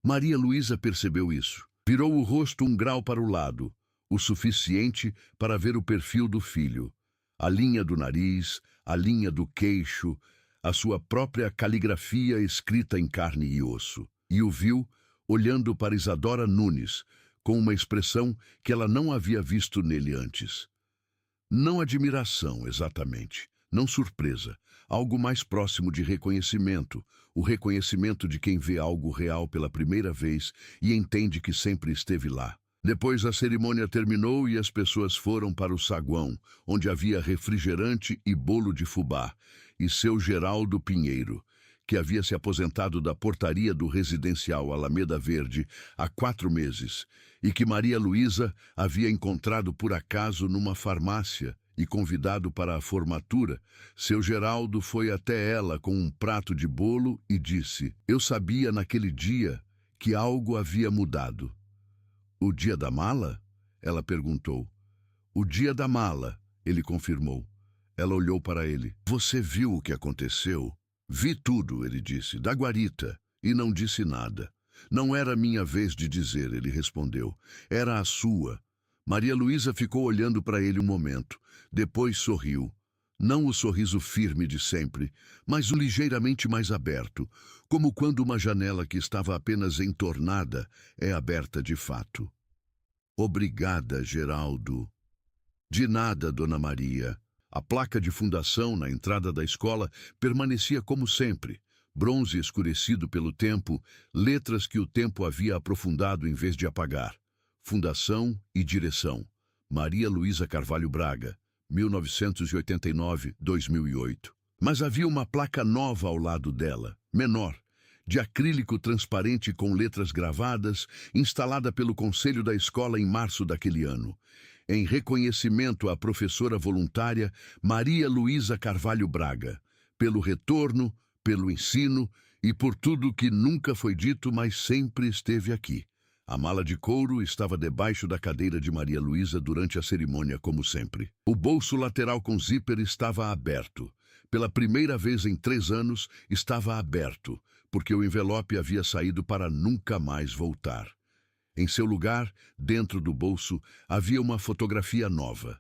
[SPEAKER 2] Maria Luísa percebeu isso. Virou o rosto 1 grau para o lado, o suficiente para ver o perfil do filho. A linha do nariz, a linha do queixo, a sua própria caligrafia escrita em carne e osso. E o viu olhando para Isadora Nunes, com uma expressão que ela não havia visto nele antes. Não admiração, exatamente, não surpresa, algo mais próximo de reconhecimento, o reconhecimento de quem vê algo real pela primeira vez e entende que sempre esteve lá. Depois a cerimônia terminou e as pessoas foram para o saguão, onde havia refrigerante e bolo de fubá, e seu Geraldo Pinheiro, que havia se aposentado da portaria do residencial Alameda Verde há 4 meses e que Maria Luísa havia encontrado por acaso numa farmácia e convidado para a formatura, seu Geraldo foi até ela com um prato de bolo e disse: "Eu sabia naquele dia que algo havia mudado." "O dia da mala?" ela perguntou. "O dia da mala", ele confirmou. Ela olhou para ele. "Você viu o que aconteceu?" "Vi tudo", ele disse, "da guarita", e não disse nada. "Não era minha vez de dizer", ele respondeu. "Era a sua." Maria Luísa ficou olhando para ele um momento. Depois sorriu. Não o sorriso firme de sempre, mas o ligeiramente mais aberto, como quando uma janela que estava apenas entornada é aberta de fato. "Obrigada, Geraldo." "De nada, Dona Maria." A placa de fundação na entrada da escola permanecia como sempre, bronze escurecido pelo tempo, letras que o tempo havia aprofundado em vez de apagar. Fundação e direção. Maria Luísa Carvalho Braga, 1989-2008. Mas havia uma placa nova ao lado dela, menor, de acrílico transparente com letras gravadas, instalada pelo conselho da escola em março daquele ano. Em reconhecimento à professora voluntária Maria Luísa Carvalho Braga, pelo retorno, pelo ensino e por tudo que nunca foi dito, mas sempre esteve aqui. A mala de couro estava debaixo da cadeira de Maria Luísa durante a cerimônia, como sempre. O bolso lateral com zíper estava aberto. Pela primeira vez em 3 anos, estava aberto, porque o envelope havia saído para nunca mais voltar. Em seu lugar, dentro do bolso, havia uma fotografia nova.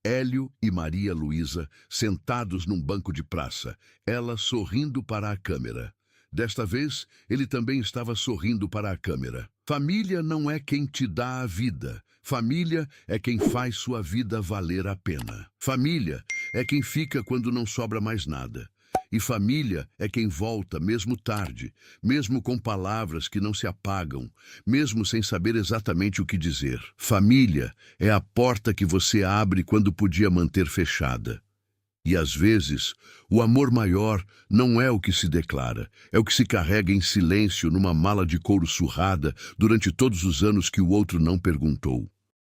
[SPEAKER 2] Hélio e Maria Luísa sentados num banco de praça, ela sorrindo para a câmera. Desta vez, ele também estava sorrindo para a câmera. Família não é quem te dá a vida. Família é quem faz sua vida valer a pena. Família é quem fica quando não sobra mais nada. E família é quem volta, mesmo tarde, mesmo com palavras que não se apagam, mesmo sem saber exatamente o que dizer. Família é a porta que você abre quando podia manter fechada. E às vezes, o amor maior não é o que se declara, é o que se carrega em silêncio numa mala de couro surrada durante todos os anos que o outro não perguntou.